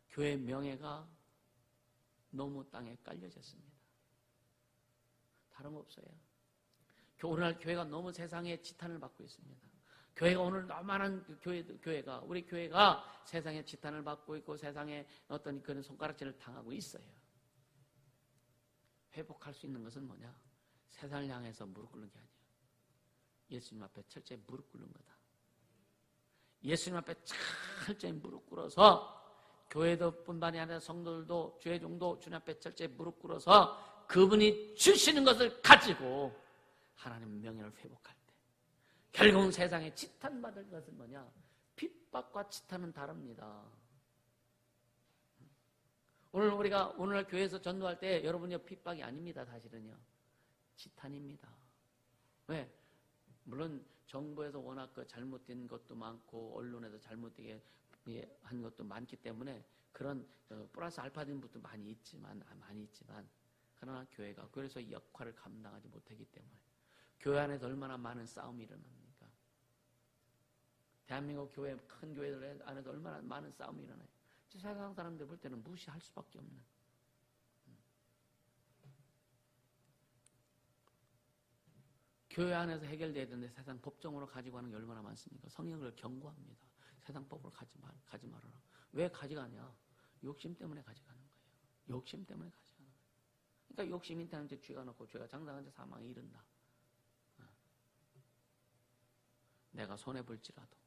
[SPEAKER 1] 교회 명예가 너무 땅에 깔려졌습니다. 다름없어요. 오늘날 교회가 너무 세상에 지탄을 받고 있습니다. 교회가 오늘 너무많은 우리 교회가 세상에 지탄을 받고 있고 세상에 어떤 그런 손가락질을 당하고 있어요. 회복할 수 있는 것은 뭐냐? 세상을 향해서 무릎 꿇는 게 아니에요. 예수님 앞에 철저히 무릎 꿇는 거다. 예수님 앞에 철저히 무릎 꿇어서 교회도 뿐만이 아니라 성도들도 주의종도 주님 앞에 철저히 무릎 꿇어서 그분이 주시는 것을 가지고 하나님의 명예를 회복할 때 결국은 세상에 지탄받을 것은 뭐냐? 핍박과 지탄은 다릅니다. 오늘날 교회에서 전도할 때 여러분이 핍박이 아닙니다. 사실은요. 지탄입니다. 왜? 물론 정부에서 워낙 그 잘못된 것도 많고 언론에서 잘못되게 한 것도 많기 때문에 그런 플러스 알파된 것도 많이 있지만 그러나 교회가 그래서 이 역할을 감당하지 못하기 때문에 교회 안에서 얼마나 많은 싸움이 일어납니까? 대한민국 교회 큰 교회들 안에서 얼마나 많은 싸움이 일어나요. 세상 사람들 볼 때는 무시할 수밖에 없는. 교회 안에서 해결돼야 되는데 세상 법정으로 가지고 가는 게 얼마나 많습니까? 성령을 경고합니다. 세상 법으로 가지 말아라. 왜 가져가냐? 욕심 때문에 가져가는 거예요. 욕심 때문에 가져가는 거예요. 그러니까 욕심이 있다는 데 쥐가 넣고 죄가 장당한 데 사망에 이른다. 내가 손해볼지라도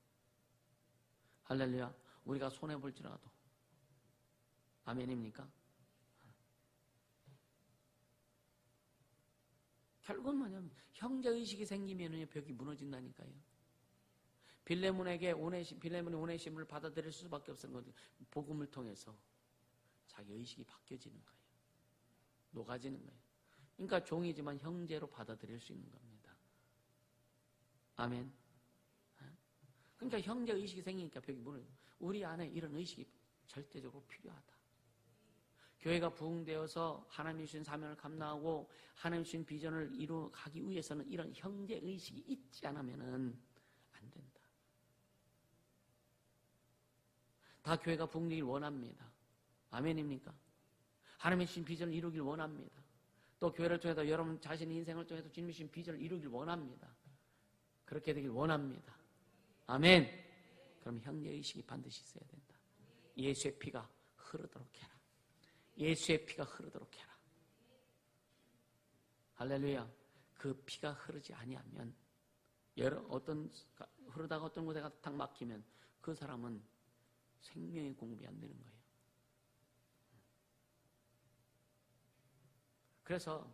[SPEAKER 1] 할렐루야. 우리가 손해볼지라도. 아멘입니까? 결국은 뭐냐면 형제의식이 생기면 벽이 무너진다니까요. 빌레몬이 오네시모를 받아들일 수밖에 없는 건 복음을 통해서 자기 의식이 바뀌어지는 거예요. 녹아지는 거예요. 그러니까 종이지만 형제로 받아들일 수 있는 겁니다. 아멘. 그러니까 형제 의식이 생기니까 벽이 무너져요. 우리 안에 이런 의식이 절대적으로 필요하다. 교회가 부흥되어서 하나님이 주신 사명을 감당하고 하나님이 주신 비전을 이루어가기 위해서는 이런 형제 의식이 있지 않으면 안 된다. 다 교회가 부흥되길 원합니다. 아멘입니까? 하나님이 주신 비전을 이루길 원합니다. 또 교회를 통해서 여러분 자신의 인생을 통해서 주님이 주신 비전을 이루길 원합니다. 그렇게 되길 원합니다. 아멘. 그럼 형제의식이 반드시 있어야 된다. 예수의 피가 흐르도록 해라. 예수의 피가 흐르도록 해라. 할렐루야. 그 피가 흐르지 아니하면 흐르다가 어떤 곳에 가서 탁 막히면 그 사람은 생명의 공급이 안 되는 거예요. 그래서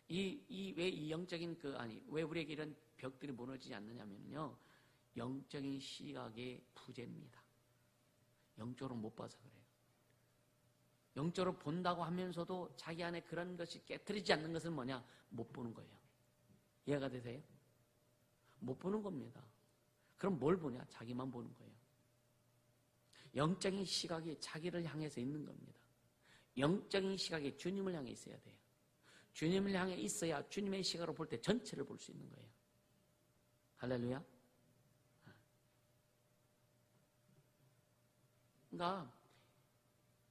[SPEAKER 1] 왜 이 영적인 왜 우리에게 이런 벽들이 무너지지 않느냐면요, 영적인 시각의 부재입니다. 영적으로 못 봐서 그래요. 영적으로 본다고 하면서도 자기 안에 그런 것이 깨트리지 않는 것은 뭐냐? 못 보는 거예요. 이해가 되세요? 못 보는 겁니다. 그럼 뭘 보냐? 자기만 보는 거예요. 영적인 시각이 자기를 향해서 있는 겁니다. 영적인 시각이 주님을 향해 있어야 돼요. 주님을 향해 있어야 주님의 시각으로 볼 때 전체를 볼 수 있는 거예요. 할렐루야. 그러니까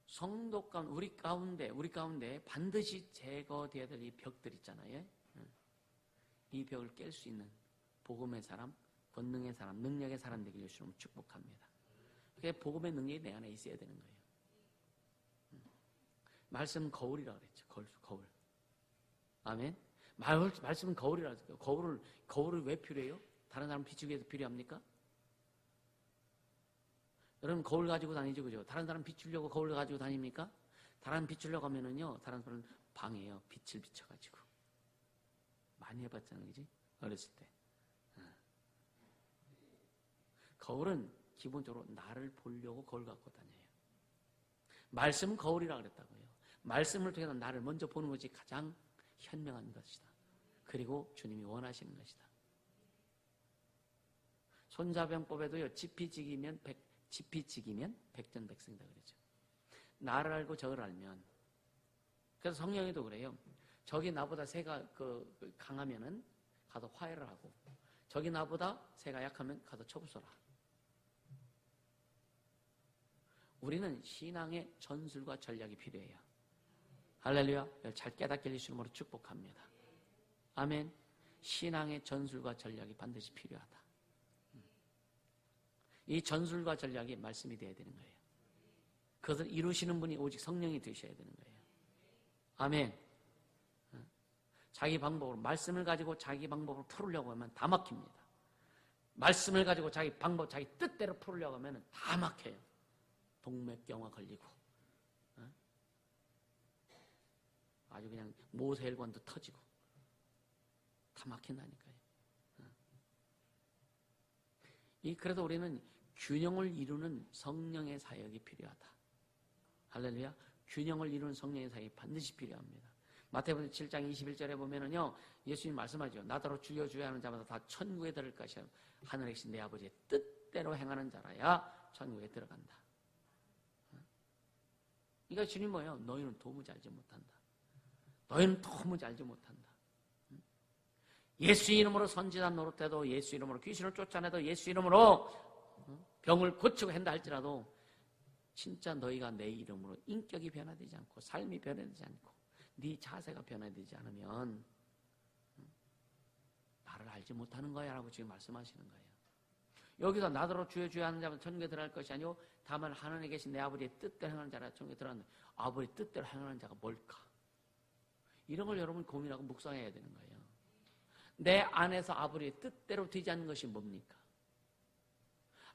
[SPEAKER 1] 성도 가운데 우리 가운데 반드시 제거되어야 될 이 벽들 있잖아요. 이 벽을 깰 수 있는 복음의 사람, 권능의 사람, 능력의 사람 되기를 주님 축복합니다. 그게 복음의 능력이 내 안에 있어야 되는 거예요. 말씀 거울이라고 그랬죠. 거울. 아멘. 말씀은 거울이라고 했어요. 거울을 왜 필요해요? 다른 사람 비추기 위해서 필요합니까? 여러분 거울 가지고 다니죠, 그죠? 다른 사람 비추려고 거울 가지고 다닙니까? 다른 사람 비추려고 하면은요, 다른 사람은 방해해요. 빛을 비춰가지고. 많이 해봤잖아요, 그지? 어렸을 때. 거울은 기본적으로 나를 보려고 거울 갖고 다녀요. 말씀은 거울이라고 그랬다고요. 말씀을 통해서 나를 먼저 보는 것이 가장 현명한 것이다. 그리고 주님이 원하시는 것이다. 손자병법에도요, 지피지기면 백전백승이다 그러죠. 나를 알고 저를 알면. 그래서 성령에도 그래요. 저기 나보다 새가 강하면은 가서 화해를 하고, 저기 나보다 새가 약하면 가서 쳐부숴라. 우리는 신앙의 전술과 전략이 필요해요. 할렐루야. 잘 깨닫게 해주시는 이름으로 축복합니다. 아멘. 신앙의 전술과 전략이 반드시 필요하다. 이 전술과 전략이 말씀이 되어야 되는 거예요. 그것을 이루시는 분이 오직 성령이 되셔야 되는 거예요. 아멘. 자기 방법으로, 말씀을 가지고 자기 방법으로 풀으려고 하면 다 막힙니다. 말씀을 가지고 자기 뜻대로 풀으려고 하면 다 막혀요. 동맥경화 걸리고, 아주 그냥 모세혈관도 터지고, 다 막힌다니까요. 그래서 우리는 균형을 이루는 성령의 사역이 필요하다. 할렐루야. 균형을 이루는 성령의 사역이 반드시 필요합니다. 마태복음 7장 21절에 보면은요, 예수님 말씀하죠. 나더러 주여 주여 하는 자마다 다 천국에 들어갈 것이야. 하늘에 계신 내 아버지의 뜻대로 행하는 자라야 천국에 들어간다. 그러니까 주님 뭐예요? 너희는 도무지 알지 못한다. 너희는 도무지 알지 못한다. 예수 이름으로 선지자 노릇해도, 예수 이름으로 귀신을 쫓아내도, 예수 이름으로 병을 고치고 한다 할지라도 진짜 너희가 내 이름으로 인격이 변화되지 않고 삶이 변화되지 않고 네 자세가 변화되지 않으면 나를 알지 못하는 거야 라고 지금 말씀하시는 거예요. 여기서 나더러 주여 주여 하는 자는 천국에 들어갈 것이 아니오 다만 하늘에 계신 내 아버지의 뜻대로 행하는 자라 천국에 들어가는. 아버지의 뜻대로 행하는 자가 뭘까? 이런 걸 여러분 고민하고 묵상해야 되는 거예요. 내 안에서 아버지의 뜻대로 되지 않는 것이 뭡니까?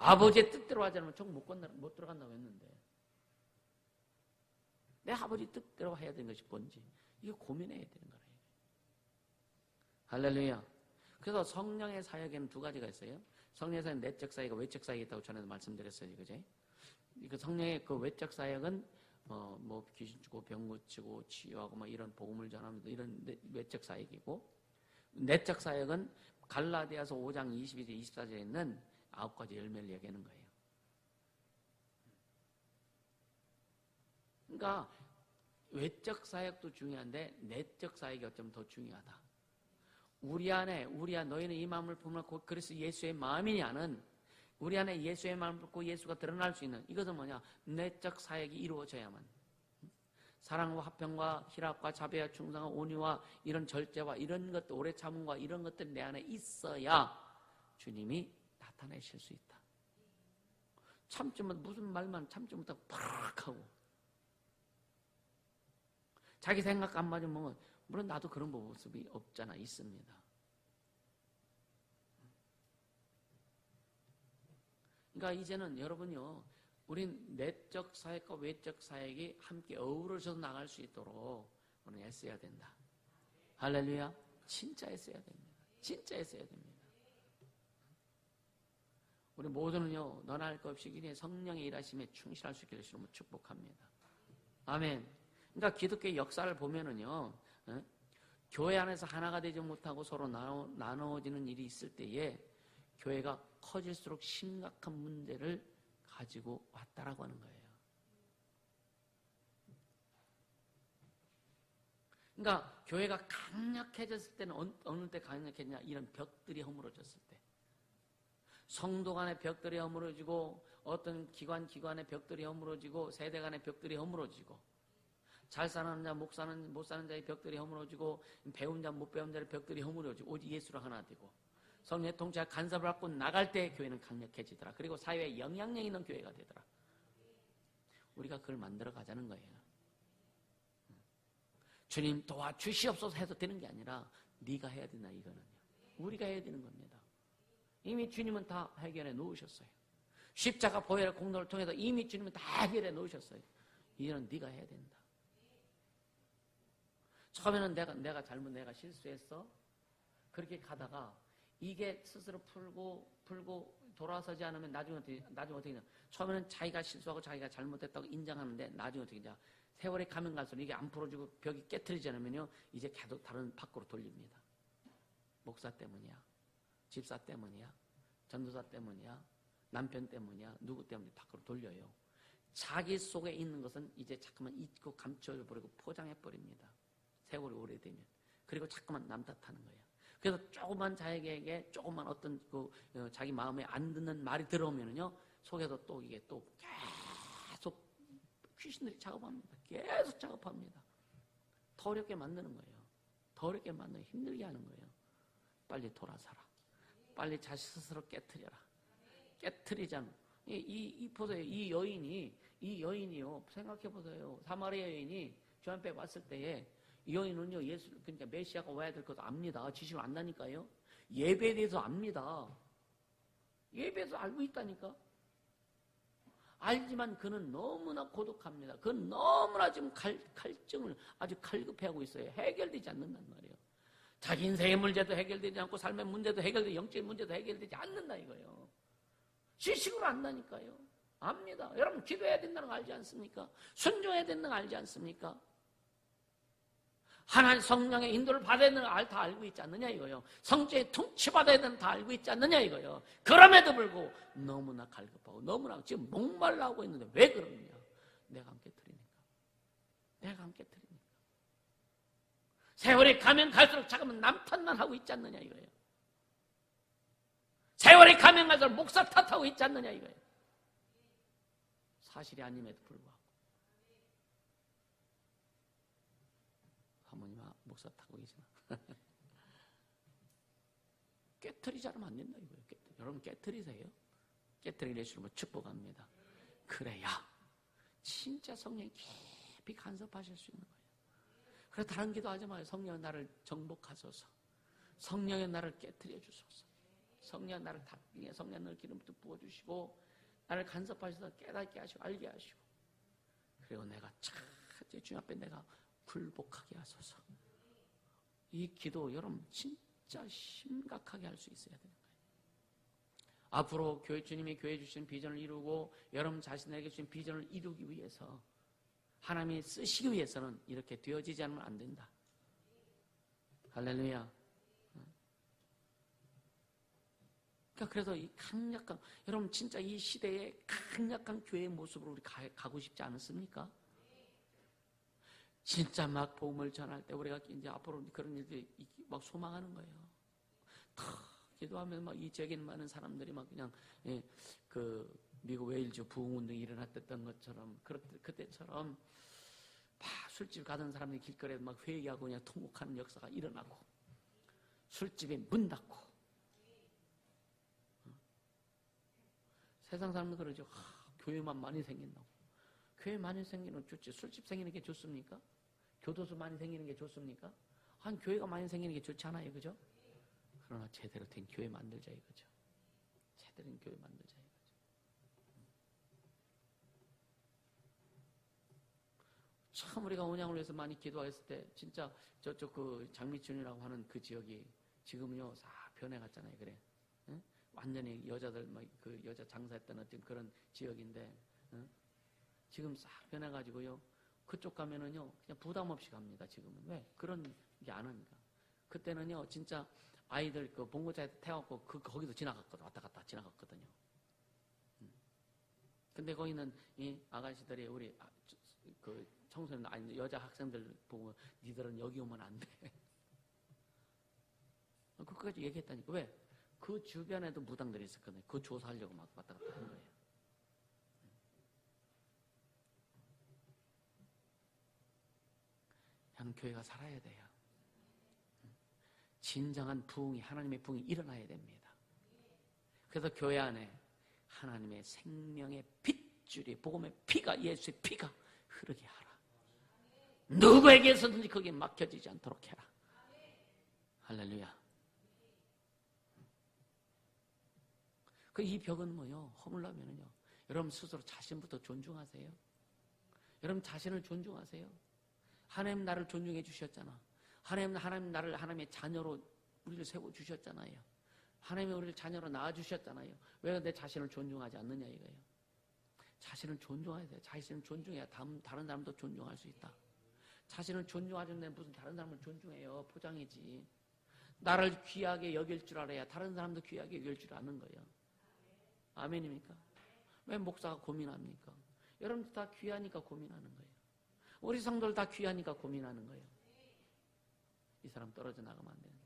[SPEAKER 1] 아버지의 뜻대로 하지 않으면 총 못 들어간다고 했는데 내 아버지 뜻대로 해야 되는 것이 뭔지 이거 고민해야 되는 거예요. 할렐루야. 그래서 성령의 사역에는 두 가지가 있어요. 성령의 사역은 내적 사역과 외적 사역이 있다고 전에도 말씀드렸어요. 그죠? 그 성령의 그 외적 사역은 뭐 귀신 주고 병 고치고 치유하고 뭐 이런 복음을 전하면서 이런 외적 사역이고, 내적 사역은 갈라디아서 5장 22절 24절에 있는 9가지 열매를 얘기하는 거예요. 그러니까 외적 사역도 중요한데 내적 사역이 어쩌면 더 중요하다. 우리 안에 너희는 이 마음을 품고 그리스도 예수의 마음이냐는, 우리 안에 예수의 마음을 품고 예수가 드러날 수 있는 이것은 뭐냐? 내적 사역이 이루어져야만, 사랑과 화평과 희락과 자비와 충성과 온유와 이런 절제와 이런 것들, 오래 참음과 이런 것들이 내 안에 있어야 주님이 나타내실 수 있다. 참지만 무슨 말만 참지 못하고 팍 하고 자기 생각 안 맞으면, 물론 나도 그런 모습이 없잖아, 있습니다. 그러니까 이제는 여러분요, 우린 내적 사역과 외적 사역이 함께 어우러져서 나갈 수 있도록 우리는 애써야 된다. 할렐루야. 진짜 애써야 됩니다. 진짜 애써야 됩니다. 우리 모두는요, 너나 할 것 없이 그냥 성령의 일하심에 충실할 수 있기를 주님으로 축복합니다. 아멘. 그러니까 기독교의 역사를 보면은요, 교회 안에서 하나가 되지 못하고 서로 나누어지는 일이 있을 때에 교회가 커질수록 심각한 문제를 가지고 왔다라고 하는 거예요. 그러니까 교회가 강력해졌을 때는 어느 때 강력해지냐? 이런 벽들이 허물어졌을 때. 성도 간의 벽들이 허물어지고, 어떤 기관의 벽들이 허물어지고, 세대 간의 벽들이 허물어지고, 잘 사는 자, 못 사는 자의 벽들이 허물어지고, 배운 자, 못 배운 자의 벽들이 허물어지고, 오직 예수로 하나 되고, 성령의 통치와 간섭을 받고 나갈 때 교회는 강력해지더라. 그리고 사회에 영향력 있는 교회가 되더라. 우리가 그걸 만들어 가자는 거예요. 주님 도와주시옵소서 해도 되는 게 아니라 네가 해야 된다, 이거는요. 우리가 해야 되는 겁니다. 이미 주님은 다 해결해 놓으셨어요. 십자가 보혈의 공로를 통해서 이미 주님은 다 해결해 놓으셨어요. 이제는 네가 해야 된다. 처음에는 내가 실수했어. 그렇게 가다가 이게 스스로 풀고 돌아서지 않으면 나중에 어떻게 되냐. 처음에는 자기가 실수하고 자기가 잘못했다고 인정하는데 나중에 어떻게 되냐. 세월이 가면 갈수록 이게 안 풀어지고 벽이 깨트리지 않으면요, 이제 계속 다른 밖으로 돌립니다. 목사 때문이야, 집사 때문이야, 전도사 때문이야, 남편 때문이야, 누구 때문에 밖으로 돌려요. 자기 속에 있는 것은 이제 자꾸만 잊고 감춰버리고 포장해버립니다. 세월이 오래되면. 그리고 자꾸만 남 탓하는 거예요. 그래서 조그만 자에게 조그만 어떤 자기 마음에 안 듣는 말이 들어오면은요, 속에서 또 이게 또 계속 귀신들이 작업합니다. 계속 작업합니다. 더 어렵게 만드는 거예요. 더 어렵게 만들고 힘들게 하는 거예요. 빨리 돌아서라. 빨리 자신 스스로 깨트려라. 깨트리자는 보세요. 이 여인이요. 생각해보세요. 사마리아 여인이 주 앞에 왔을 때에 이 여인은요, 그러니까 메시아가 와야 될 것도 압니다. 지시를 안다니까요. 예배에 대해서 압니다. 예배에서 알고 있다니까. 알지만 그는 너무나 고독합니다. 그는 너무나 지금 갈증을 아주 갈급해하고 있어요. 해결되지 않는단 말이에요. 자기 인생의 문제도 해결되지 않고 삶의 문제도 해결되지, 영적인 문제도 해결되지 않는다 이거예요. 지식으로 안다니까요. 압니다. 여러분 기도해야 된다는 거 알지 않습니까? 순종해야 된다는 거 알지 않습니까? 하나님 성령의 인도를 받아야 되는 걸 다 알고 있지 않느냐 이거요. 성령의 통치받아야 되는 걸 다 알고 있지 않느냐 이거요. 그럼에도 불구하고 너무나 갈급하고 너무나 지금 목말라 하고 있는데 왜 그러느냐. 내가 함께 드리니까. 내가 함께 드리니까. 세월이 가면 갈수록 자꾸만 남 탓만 하고 있지 않느냐 이거예요. 세월이 가면 갈수록 목사 탓하고 있지 않느냐 이거예요. 사실이 아님에도 불구하고. 사모님 목사 타고 계시나? 깨트리지 않으면 안 된다 이거예요. 여러분 깨트리세요. 깨트리게 주시면 축복합니다. 그래야 진짜 성령이 깊이 간섭하실 수 있는 거예요. 그래서 다른 기도하지 마요. 성령의 나를 정복하소서. 성령의 나를 깨트려 주소서. 성령 나를 성령 늘 기름부터 부어주시고 나를 간섭하셔서 깨닫게 하시고 알게 하시고 그리고 내가 제 주님 앞에 내가 굴복하게 하소서. 이 기도 여러분 진짜 심각하게 할 수 있어야 되는 거예요. 앞으로 주님이 교회 주신 비전을 이루고 여러분 자신에게 주신 비전을 이루기 위해서 하나님이 쓰시기 위해서는 이렇게 되어지지 않으면 안 된다. 할렐루야. 그래서 이 강력한 여러분 진짜 이 시대에 강력한 교회의 모습으로 우리 가고 싶지 않습니까? 진짜 막 복음을 전할 때 우리가 이제 앞으로 그런 일들이 막 소망하는 거예요. 다 기도하면 막 이 지역에는 많은 사람들이 막 그냥 그 미국 웨일즈 부흥운동이 일어났던 것처럼 그때처럼 막 술집 가던 사람들이 길거리에 막 회의하고 그냥 통곡하는 역사가 일어나고 술집에 문 닫고 세상 사람들 그러죠. 교회만 많이 생긴다고. 교회 많이 생기는 좋지. 술집 생기는 게 좋습니까? 교도소 많이 생기는 게 좋습니까? 한 교회가 많이 생기는 게 좋지 않아요, 그죠? 그러나 제대로 된 교회 만들자 이거죠. 제대로 된 교회 만들자 이거죠. 참 우리가 언약을 위해서 많이 기도했을 때 진짜 저쪽 그 장미춘이라고 하는 그 지역이 지금은요 싹 변해갔잖아요, 그래. 응? 완전히 여자들 막 그 여자 장사했던 어떤 그런 지역인데 응? 지금 싹 변해가지고요 그쪽 가면은요 그냥 부담 없이 갑니다. 지금은 왜 그런 게 안 하니까. 그때는요 진짜 아이들 그 봉고차에 태워갖고 거기도 지나갔거든. 왔다 갔다 지나갔거든요. 근데 거기는 이 아가씨들이 우리 그 청소년 아니 여자 학생들 보고 니들은 여기 오면 안 돼. 그까지 얘기했다니까. 왜? 그 주변에도 무당들이 있었거든요. 그거 조사하려고 막 왔다 갔다 한 거예요. 한 교회가 살아야 돼요. 진정한 부흥이 하나님의 부흥이 일어나야 됩니다. 그래서 교회 안에 하나님의 생명의 핏줄이 복음의 피가 예수의 피가 흐르게 하라. 누구에게서든지 거기에 막혀지지 않도록 해라. 할렐루야. 이 벽은 뭐요? 허물려면은요. 여러분 스스로 자신부터 존중하세요. 여러분 자신을 존중하세요. 하나님 나를 존중해 주셨잖아. 하나님 나를 하나님의 자녀로 우리를 세워 주셨잖아요. 하나님이 우리를 자녀로 낳아 주셨잖아요. 왜 내 자신을 존중하지 않느냐 이거예요. 자신을 존중해야 돼. 자신을 존중해야 다른 사람도 존중할 수 있다. 자신을 존중하지 않는 무슨 다른 사람을 존중해요. 포장이지. 나를 귀하게 여길 줄 알아야 다른 사람도 귀하게 여길 줄 아는 거예요. 아멘입니까? 왜 목사가 고민합니까? 여러분들 다 귀하니까 고민하는 거예요. 우리 성도들 다 귀하니까 고민하는 거예요. 이 사람 떨어져 나가면 안 되는데,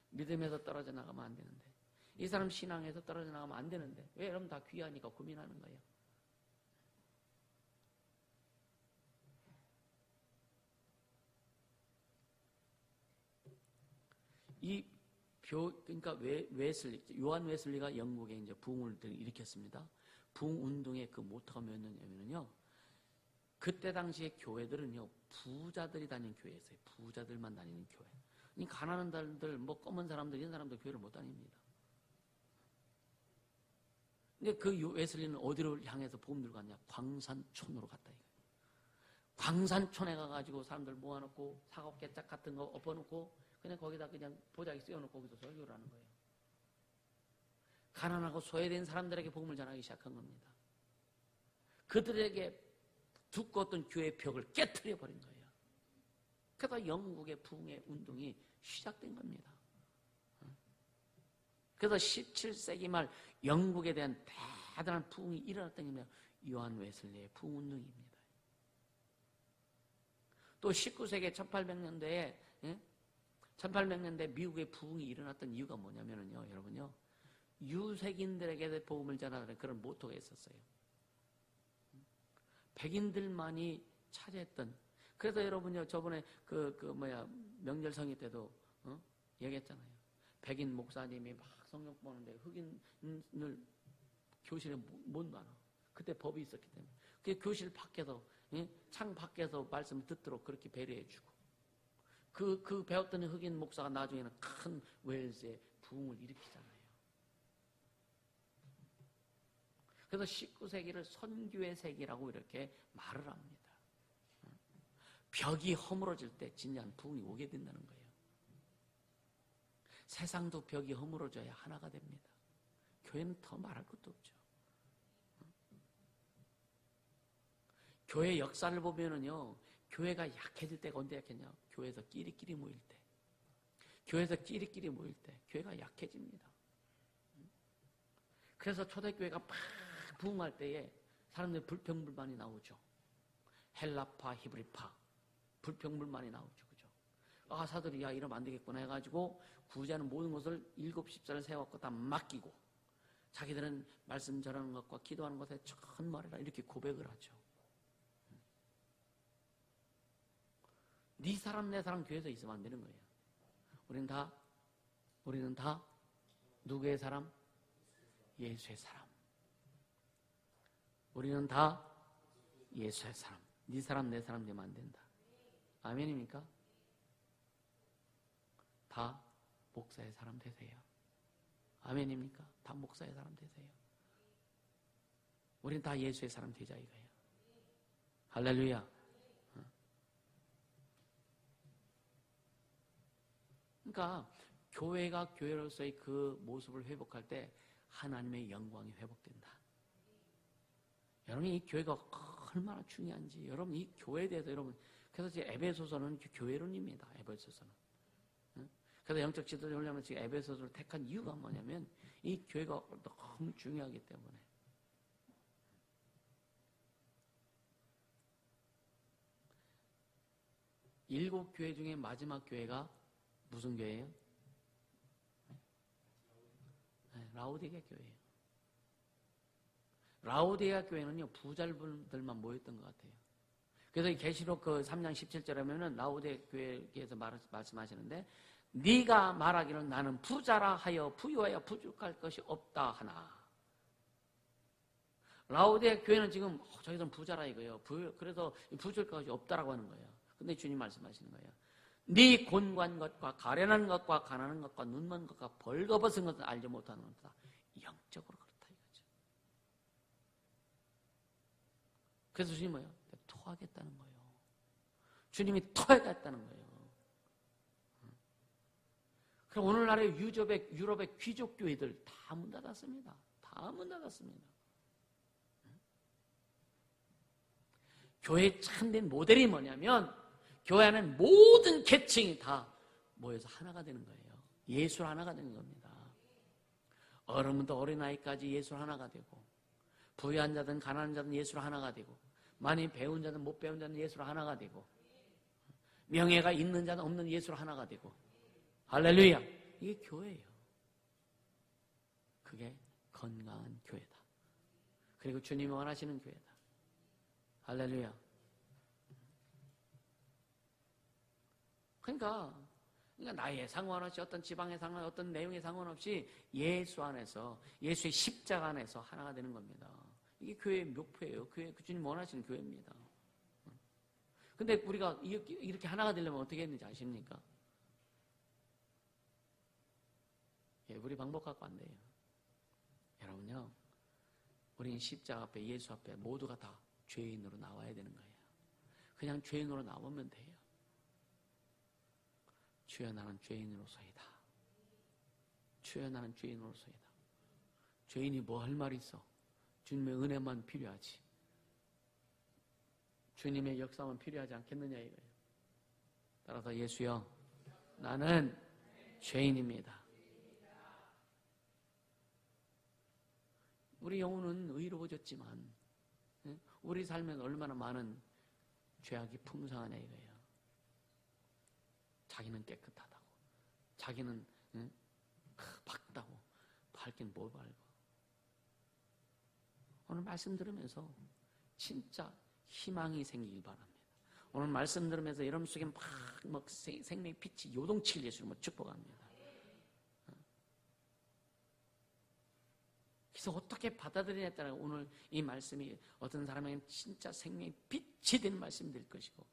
[SPEAKER 1] 믿음에서 떨어져 나가면 안 되는데, 이 사람 신앙에서 떨어져 나가면 안 되는데, 왜 여러분 다 귀하니까 고민하는 거예요? 그러니까 요한 웨슬리가 영국에 이제 부흥을 일으켰습니다. 부흥 운동의 그 모토가 뭐였냐면요. 그때 당시에 교회들은요, 부자들이 다니는 교회였어요. 부자들만 다니는 교회. 이 가난한 사람들, 뭐 검은 사람들, 이런 사람들 교회를 못 다닙니다. 근데 그 웨슬리는 어디로 향해서 복음 들고 갔냐? 광산촌으로 갔다 이거예요. 광산촌에 가가지고 사람들 모아놓고 사각개짝 같은 거 엎어놓고 그냥 거기다 그냥 보자기 씌워놓고 거기서 설교를 하는 거예요. 가난하고 소외된 사람들에게 복음을 전하기 시작한 겁니다. 그들에게 두꺼웠던 교회의 벽을 깨트려 버린 거예요. 그래서 영국의 부흥의 운동이 시작된 겁니다. 그래서 17세기 말 영국에 대한 대단한 부흥이 일어났던 게 요한 웨슬리의 부흥 운동입니다. 또 19세기 1800년대에 1800년대 미국의 부흥이 일어났던 이유가 뭐냐면요, 여러분요, 유색인들에게 복음을 전하는 그런 모토가 있었어요. 백인들만이 차지했던. 그래서 여러분요, 저번에 명절 성의 때도 얘기했잖아요. 백인 목사님이 막 성경 보는데 흑인을 교실에 못 놔. 그때 법이 있었기 때문에. 그 교실 밖에서 창 밖에서 말씀을 듣도록 그렇게 배려해주고. 그 배웠던 흑인 목사가 나중에는 큰 웨일즈의 부흥을 일으키잖아요. 그래서 19세기를 선교의 세기라고 이렇게 말을 합니다. 벽이 허물어질 때 진정한 부흥이 오게 된다는 거예요. 세상도 벽이 허물어져야 하나가 됩니다. 교회는 더 말할 것도 없죠. 교회 역사를 보면은요, 교회가 약해질 때가 언제 약해냐? 교회에서 끼리끼리 모일 때. 교회에서 끼리끼리 모일 때 교회가 약해집니다. 그래서 초대교회가 막 부흥할 때에 사람들이 불평불만이 나오죠. 헬라파, 히브리파 불평불만이 나오죠. 그죠? 사들이 야 이러면 안 되겠구나 해가지고 구제하는 모든 것을 7, 10사를 세워갖고 다 맡기고 자기들은 말씀 전하는 것과 기도하는 것에 천만이라 이렇게 고백을 하죠. 네 사람 내 사람 교회에서 있으면 안 되는 거예요. 우리는 다 누구의 사람? 예수의 사람. 우리는 다 예수의 사람. 네 사람 내 사람 되면 안 된다. 아멘입니까? 다 목사의 사람 되세요. 아멘입니까? 다 목사의 사람 되세요. 우린 다 예수의 사람 되자 이거예요. 할렐루야. 그러니까 교회가 교회로서의 그 모습을 회복할 때 하나님의 영광이 회복된다. 여러분 이 교회가 얼마나 중요한지 여러분 이 교회에 대해서 여러분 그래서 지금 에베소서는 교회론입니다. 에베소서는. 그래서 영적 지도자 훈련을 지금 에베소서를 택한 이유가 뭐냐면 이 교회가 너무 중요하기 때문에. 일곱 교회 중에 마지막 교회가 무슨 교회예요? 라오디게아 교회예요. 라오디게아 교회는요 부자들만 모였던 것 같아요. 그래서 이 계시록 그 3장 17절에 보면은 라오디게아 교회에서 말씀하시는데 네가 말하기를 나는 부자라 하여 부유하여 부족할 것이 없다 하나. 라오디게아 교회는 지금 저희들은 부자라 이거예요. 그래서 부족할 것이 없다라고 하는 거예요. 근데 주님 말씀하시는 거예요. 네 곤고한 것과 가련한 것과 가난한 것과 눈먼 것과 벌거벗은 것을 알지 못하는 것이다. 영적으로 그렇다 이거죠. 그래서 주님이 뭐예요? 토하겠다는 거예요. 주님이 토하겠다는 거예요. 그럼 오늘날의 유럽의 귀족 교회들 다 문 닫았습니다. 다 문 닫았습니다. 교회의 참된 모델이 뭐냐면 교회 안에는 모든 계층이 다 모여서 하나가 되는 거예요. 예술 하나가 되는 겁니다. 어른부터 어린아이까지 예술 하나가 되고 부유한 자든 가난한 자든 예술 하나가 되고 많이 배운 자든 못 배운 자든 예술 하나가 되고 명예가 있는 자든 없는 예술 하나가 되고 할렐루야. 이게 교회예요. 그게 건강한 교회다. 그리고 주님이 원하시는 교회다. 할렐루야. 그러니까 나이에 상관없이 어떤 지방에 상관없이 어떤 내용에 상관없이 예수 안에서 예수의 십자가 안에서 하나가 되는 겁니다. 이게 교회의 목표예요. 교회 주님 원하시는 교회입니다. 근데 우리가 이렇게 하나가 되려면 어떻게 했는지 아십니까? 우리 방법 갖고 안 돼요. 여러분요, 우리는 십자가 앞에 예수 앞에 모두가 다 죄인으로 나와야 되는 거예요. 그냥 죄인으로 나오면 돼요. 주여 나는 죄인으로서이다. 주여 나는 죄인으로서이다. 죄인이 뭐 할 말이 있어? 주님의 은혜만 필요하지. 주님의 역사만 필요하지 않겠느냐 이거예요. 따라서 예수여 나는 죄인입니다. 우리 영혼은 의로워졌지만 우리 삶엔 얼마나 많은 죄악이 풍성하냐 이거예요. 자기는 깨끗하다고 자기는 밝다고 밝긴 뭘 밝고. 오늘 말씀 들으면서 진짜 희망이 생기길 바랍니다. 오늘 말씀 들으면서 여러분 속에 막 생명의 빛이 요동칠 예수님을 축복합니다. 그래서 어떻게 받아들이냐에 따라 오늘 이 말씀이 어떤 사람에게는 진짜 생명의 빛이 되는 말씀이 될 것이고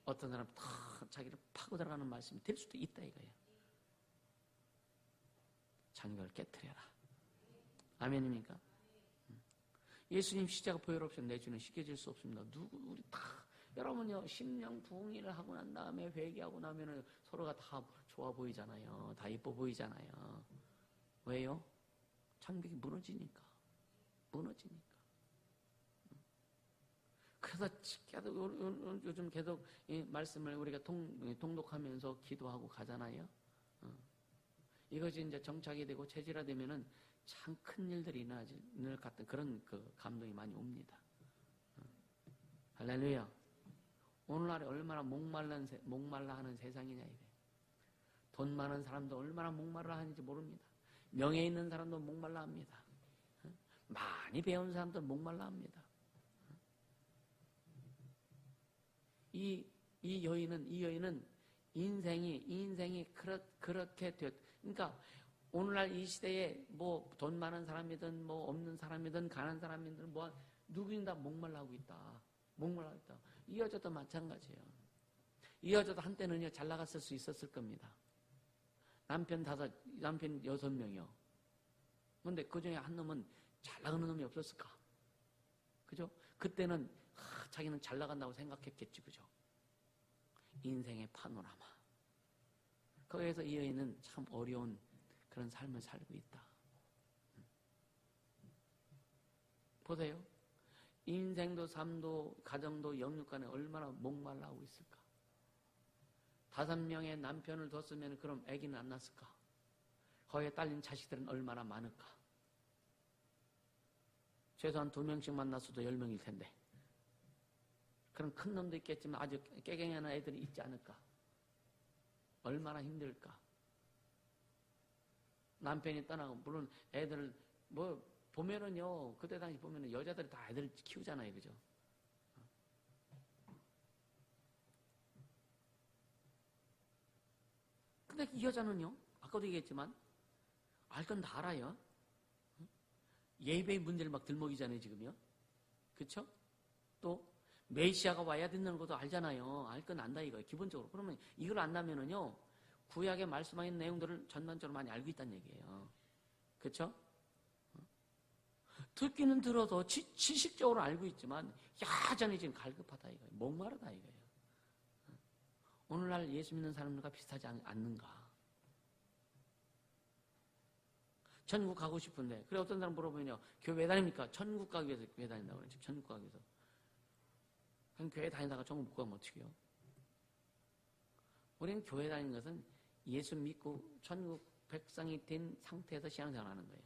[SPEAKER 1] 어떤 사람은 다 자기를 파고 들어가는 말씀이 될 수도 있다 이거예요. 장벽을 깨트려라. 아멘입니까? 예수님 십자가 보혈 없이 내 죄는 씻겨질 수 없습니다. 우리 다 여러분요, 심령 부흥일을 하고 난 다음에 회개하고 나면은 서로가 다 좋아 보이잖아요. 다 예뻐 보이잖아요. 왜요? 장벽이 무너지니까. 그래서 계속 요즘 계속 이 말씀을 우리가 통독하면서 기도하고 가잖아요. 이것이 이제 정착이 되고 체질화되면은 참 큰 일들이 일어날 것 같은 그런 그 감동이 많이 옵니다. 할렐루야. 오늘날에 얼마나 목말라 하는 세상이냐 이게. 돈 많은 사람도 얼마나 목말라 하는지 모릅니다. 명예 있는 사람도 목말라 합니다. 많이 배운 사람도 목말라 합니다. 이 여인은 인생이 그렇게 그러니까 오늘날 이 시대에 뭐 돈 많은 사람이든 뭐 없는 사람이든 가난한 사람이든 뭐 누구든 다 목말라하고 있다. 이 여자도 마찬가지예요. 이 여자도 한때는요 잘 나갔을 수 있었을 겁니다. 남편 6명이요. 근데 그 중에 한 놈은 잘 나가는 놈이 없었을까? 그죠? 그때는 자기는 잘 나간다고 생각했겠지, 그죠? 인생의 파노라마. 거기에서 이 여인은 참 어려운 그런 삶을 살고 있다. 보세요. 인생도 삶도 가정도 영육간에 얼마나 목말라 하고 있을까? 5명의 남편을 뒀으면 그럼 아기는 안 났을까? 거기에 딸린 자식들은 얼마나 많을까? 최소한 2명씩 만났어도 10명일 텐데. 그런 큰 놈도 있겠지만 아주 깨갱하는 애들이 있지 않을까? 얼마나 힘들까? 남편이 떠나고, 물론 애들, 보면은요, 그때 당시 보면은 여자들이 다 애들 키우잖아요, 그죠? 근데 이 여자는요, 아까도 얘기했지만, 알 건 다 알아요. 예배의 문제를 막 들먹이잖아요, 지금요. 그쵸? 또, 메시아가 와야 된다는 것도 알잖아요. 알 건 안다 이거예요, 기본적으로. 그러면 이걸 안다면은요, 구약에 말씀하신 내용들을 전반적으로 많이 알고 있다는 얘기예요. 그쵸? 듣기는 들어도 지식적으로 알고 있지만, 여전히 지금 갈급하다 이거예요. 목마르다 이거예요. 오늘날 예수 믿는 사람들과 비슷하지 않는가? 천국 가고 싶은데, 그래 어떤 사람 물어보면요, 교회 왜 다닙니까? 천국 가기 위해서 교회 다닌다고 그러죠. 천국 가기 위해서. 그럼 교회 다니다가 천국 못 가면 어떻게 해요? 우리는 교회 다니는 것은 예수 믿고 천국 백성이 된 상태에서 신앙생활 하는 거예요.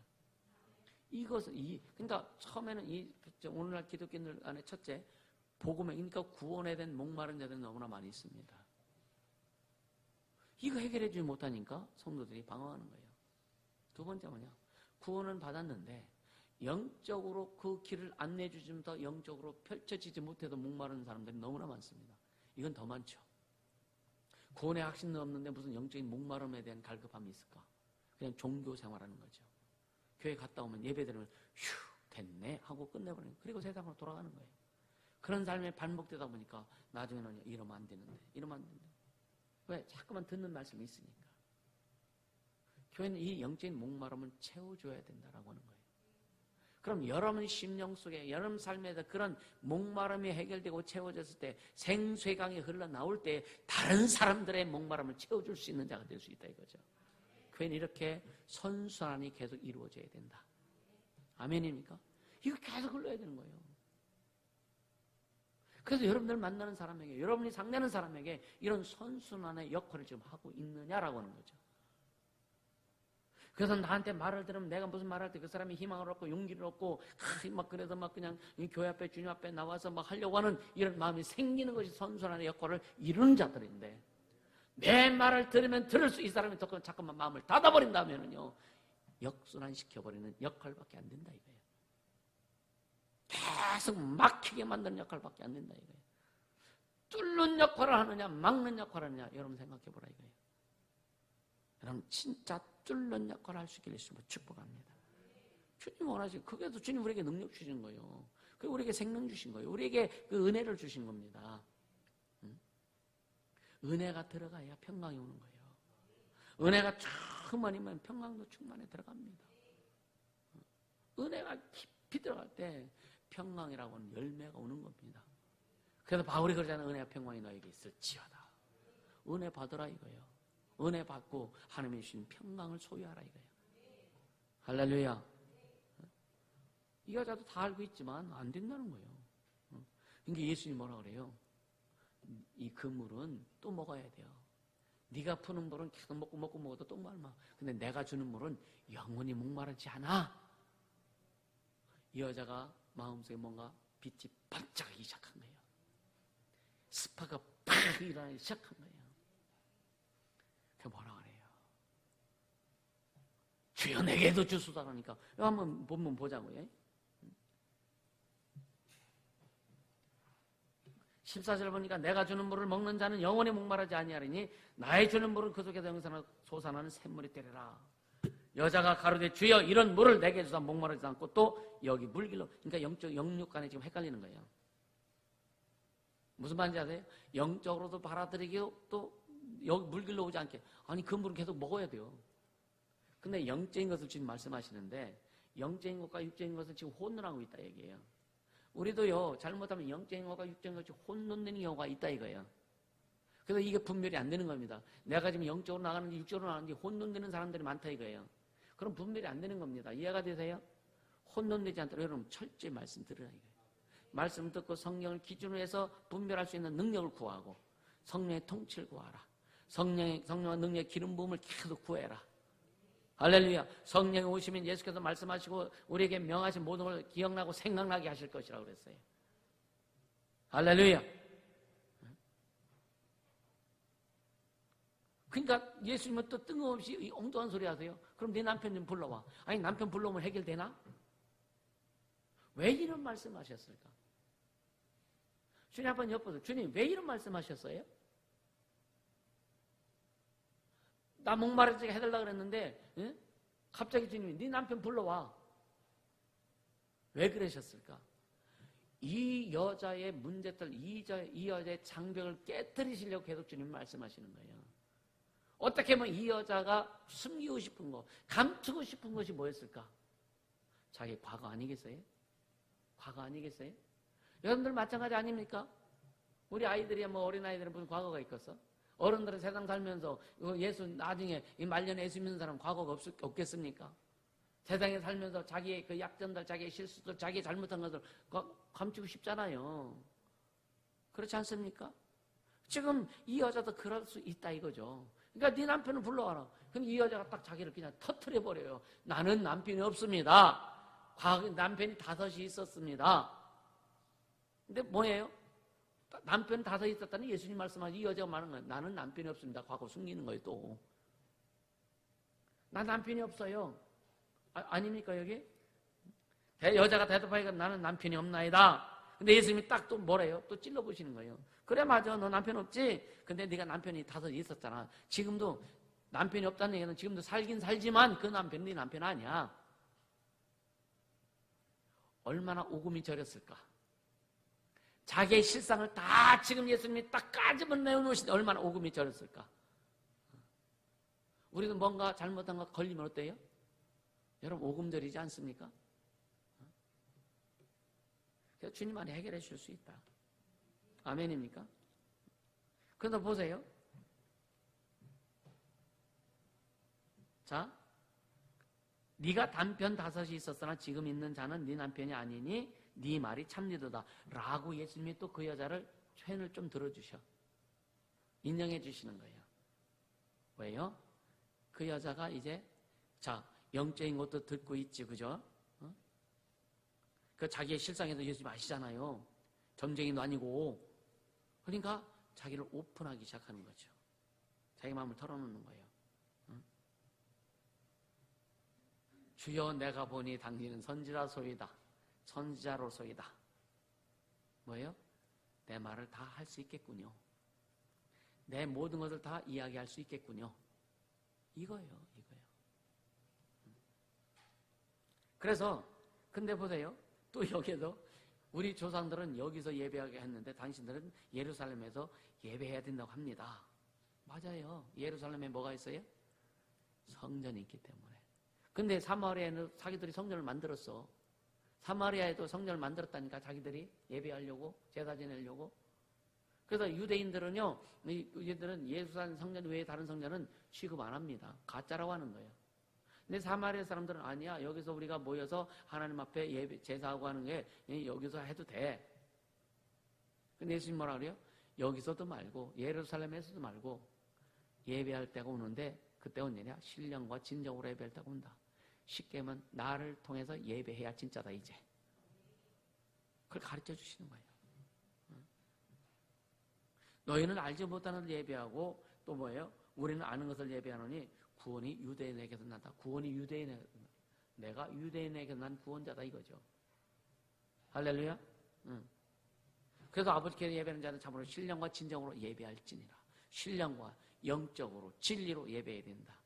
[SPEAKER 1] 그러니까 처음에는 오늘날 기독교인들 안에 첫째, 복음에, 그러니까 구원에 대한 목마른 자들이 너무나 많이 있습니다. 이거 해결해주지 못하니까 성도들이 방황하는 거예요. 두 번째 뭐냐? 구원은 받았는데 영적으로 그 길을 안내해주지부터 영적으로 펼쳐지지 못해도 목마른 사람들이 너무나 많습니다. 이건 더 많죠. 구원의 확신도 없는데 무슨 영적인 목마름에 대한 갈급함이 있을까? 그냥 종교 생활하는 거죠. 교회 갔다 오면 예배드리면 휴 됐네 하고 끝내버리는 거예요. 그리고 세상으로 돌아가는 거예요. 그런 삶에 반복되다 보니까 나중에는 이러면 안 되는데. 왜? 자꾸만 듣는 말씀이 있으니까. 교회는 이 영적인 목마름을 채워줘야 된다라고 하는 거예요. 그럼 여러분 심령 속에, 여러분 삶에서 그런 목마름이 해결되고 채워졌을 때, 생수강이 흘러나올 때 다른 사람들의 목마름을 채워줄 수 있는 자가 될 수 있다 이거죠. 교회는 이렇게 선순환이 계속 이루어져야 된다. 아멘입니까? 이거 계속 흘러야 되는 거예요. 그래서 여러분들 만나는 사람에게, 여러분이 상대하는 사람에게 이런 선순환의 역할을 지금 하고 있느냐라고 하는 거죠. 그래서 나한테 말을 들으면 내가 무슨 말할 때 그 사람이 희망을 얻고 용기를 얻고 막 그래서 막 그냥 교회 앞에 주님 앞에 나와서 막 하려고 하는 이런 마음이 생기는 것이 선순환의 역할을 이루는 자들인데, 내 말을 들으면 들을수 이 사람이 더 자꾸만 마음을 닫아버린다면은요, 역순환 시켜버리는 역할밖에 안 된다 이거예요. 계속 막히게 만드는 역할밖에 안 된다 이거예요. 뚫는 역할을 하느냐 막는 역할을 하느냐, 여러분 생각해보라 이거예요. 여러분 진짜 뚫는 역할을 할 수 있기를 주님으로 축복합니다. 주님 원하시고, 그게도 주님 우리에게 능력 주신 거예요. 그리고 우리에게 생명 주신 거예요. 우리에게 그 은혜를 주신 겁니다. 은혜가 들어가야 평강이 오는 거예요. 은혜가 충만이면 평강도 충만에 들어갑니다. 은혜가 깊이 들어갈 때 평강이라고 하는 열매가 오는 겁니다. 그래서 바울이 그러잖아요. 은혜와 평강이 너에게 있을지어다. 은혜 받으라 이거예요. 은혜 받고 하나님이 주신 평강을 소유하라 이거예요. 할렐루야. 이 여자도 다 알고 있지만 안 된다는 거예요. 그러니까 예수님이 뭐라 그래요? 이 그물은 또 먹어야 돼요. 네가 푸는 물은 계속 먹어도 또 말마. 근데 내가 주는 물은 영원히 목마르지 않아. 이 여자가 마음속에 뭔가 빛이 반짝이기 시작한 거예요. 스파가 팍 일어나기 시작한 거예요. 그 뭐라 그래요? 주여 내게도 주소서 하니까 한번 본문 보자고요. 14절 보니까 내가 주는 물을 먹는 자는 영원히 목마르지 아니하리니 나의 주는 물은 그 속에서 영생하는 솟아나는 샘물이 되리라. 여자가 가로되 주여 이런 물을 내게 주사 목마르지 않고 또 여기 물길로, 그러니까 영적 영육 간에 지금 헷갈리는 거예요. 무슨 말인지 아세요? 영적으로도 받아들이고 또 여기 물길로 오지 않게. 아니 그 물은 계속 먹어야 돼요. 근데 영적인 것을 지금 말씀하시는데 영적인 것과 육적인 것을 지금 혼돈하고 있다 얘기예요. 우리도요 잘못하면 영적인 것과 육적인 것이 혼돈되는 경우가 있다 이거예요. 그래서 이게 분별이 안 되는 겁니다. 내가 지금 영적으로 나가는지 육적으로 나가는지 혼돈되는 사람들이 많다 이거예요. 그럼 분별이 안 되는 겁니다. 이해가 되세요? 혼돈되지 않도록 여러분 철저히 말씀 들으라 이거예요. 말씀 듣고 성령을 기준으로 해서 분별할 수 있는 능력을 구하고 성령의 통치를 구하라. 성령과 능력의 기름 부음을 계속 구해라. 할렐루야. 성령이 오시면 예수께서 말씀하시고 우리에게 명하신 모든 걸 기억나고 생각나게 하실 것이라고 그랬어요. 할렐루야. 그러니까 예수님은 또 뜬금없이 엉뚱한 소리 하세요. 그럼 네 남편 좀 불러와. 아니 남편 불러오면 해결되나? 왜 이런 말씀하셨을까? 주님 한번 엿보세요. 주님 왜 이런 말씀하셨어요? 나 목마르지 해달라고 그랬는데 응? 갑자기 주님이 네 남편 불러와. 왜 그러셨을까? 이 여자의 문제들, 이 여자의 장벽을 깨뜨리시려고 계속 주님 말씀하시는 거예요. 어떻게 하면 이 여자가 숨기고 싶은 거, 감추고 싶은 것이 뭐였을까? 자기 과거 아니겠어요? 과거 아니겠어요? 여러분들 마찬가지 아닙니까? 우리 아이들이 뭐 어린아이들은 무슨 과거가 있겠어? 어른들은 세상 살면서 예수 나중에 이 말년에 예수 믿는 사람 과거가 없겠습니까? 세상에 살면서 자기의 그 약점들, 자기의 실수들, 자기 잘못한 것을 감추고 싶잖아요. 그렇지 않습니까? 지금 이 여자도 그럴 수 있다 이거죠. 그러니까 네 남편을 불러와라. 그럼 이 여자가 딱 자기를 그냥 터트려버려요. 나는 남편이 없습니다. 남편이 5이 있었습니다. 근데 뭐예요? 남편 5이 있었다는 예수님 말씀하신 이 여자가 말하는 거예요. 나는 남편이 없습니다. 과거 숨기는 거예요 또. 나 남편이 없어요. 아닙니까 여기? 여자가 대답하니까 나는 남편이 없나이다. 근데 예수님이 딱 또 뭐래요? 또 찔러보시는 거예요. 그래 맞아 너 남편 없지? 근데 네가 남편이 5이 있었잖아. 지금도 남편이 없다는 얘기는 지금도 살긴 살지만 그 남편은 네 남편 아니야. 얼마나 오금이 저렸을까? 자기의 실상을 다 지금 예수님이 딱 까집어 내놓으시는데 얼마나 오금이 저렸을까? 우리도 뭔가 잘못한 거 걸리면 어때요? 여러분 오금 저리지 않습니까? 그래서 주님 안에 해결해 주실 수 있다. 아멘입니까? 그런데 보세요. 자, 네가 남편 5이 있었으나 지금 있는 자는 네 남편이 아니니 네 말이 참리도다 라고 예수님이 또 그 여자를劝을 좀 들어주셔. 인정해 주시는 거예요. 왜요? 그 여자가 이제 자 영적인 것도 듣고 있지 그죠? 그 자기의 실상에서 예수님 아시잖아요. 점쟁이도 아니고. 그러니까 자기를 오픈하기 시작하는 거죠. 자기 마음을 털어놓는 거예요. 주여 내가 보니 당신은 선지자소이다. 선지자로소이다. 뭐예요? 내 말을 다 할 수 있겠군요. 내 모든 것을 다 이야기할 수 있겠군요. 이거예요. 그래서 근데 보세요. 또 여기에도 우리 조상들은 여기서 예배하게 했는데 당신들은 예루살렘에서 예배해야 된다고 합니다. 맞아요. 예루살렘에 뭐가 있어요? 성전이 있기 때문에. 근데 사마리아에는 자기들이 성전을 만들었어. 사마리아에도 성전을 만들었다니까, 자기들이 예배하려고, 제사 지내려고. 그래서 유대인들은요, 얘들은 예루살렘 성전 외에 다른 성전은 취급 안 합니다. 가짜라고 하는 거예요. 근데 사마리아 사람들은 아니야. 여기서 우리가 모여서 하나님 앞에 예배, 제사하고 하는 게 여기서 해도 돼. 근데 예수님 뭐라 그래요? 여기서도 말고 예루살렘에서도 말고 예배할 때가 오는데 그때 언제냐? 신령과 진정으로 예배할 때가 온다. 쉽게 하면 나를 통해서 예배해야 진짜다 이제. 그걸 가르쳐 주시는 거예요. 너희는 알지 못하는 것을 예배하고 또 뭐예요? 우리는 아는 것을 예배하노니 구원이 유대인에게서 난다. 구원이 유대인에게서 난다. 내가 유대인에게서 난 구원자다 이거죠. 할렐루야. 그래서 아버지께 예배하는 자는 참으로 신령과 진정으로 예배할지니라. 신령과 영적으로 진리로 예배해야 된다.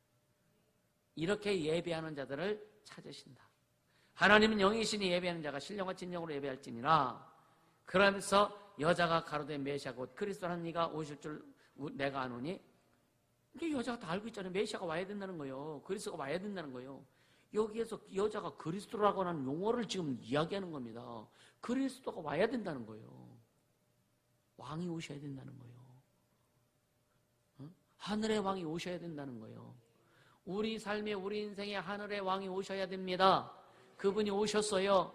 [SPEAKER 1] 이렇게 예배하는 자들을 찾으신다. 하나님은 영이시니 예배하는 자가 신령과 진정으로 예배할지니라. 그러면서 여자가 가로되 메시아 곧 그리스도라는 이가 오실 줄 내가 아노니, 이게 여자가 다 알고 있잖아요. 메시아가 와야 된다는 거예요. 그리스도가 와야 된다는 거예요. 여기에서 여자가 그리스도라고 하는 용어를 지금 이야기하는 겁니다. 그리스도가 와야 된다는 거예요. 왕이 오셔야 된다는 거예요. 하늘의 왕이 오셔야 된다는 거예요. 우리 삶에, 우리 인생에 하늘의 왕이 오셔야 됩니다. 그분이 오셨어요.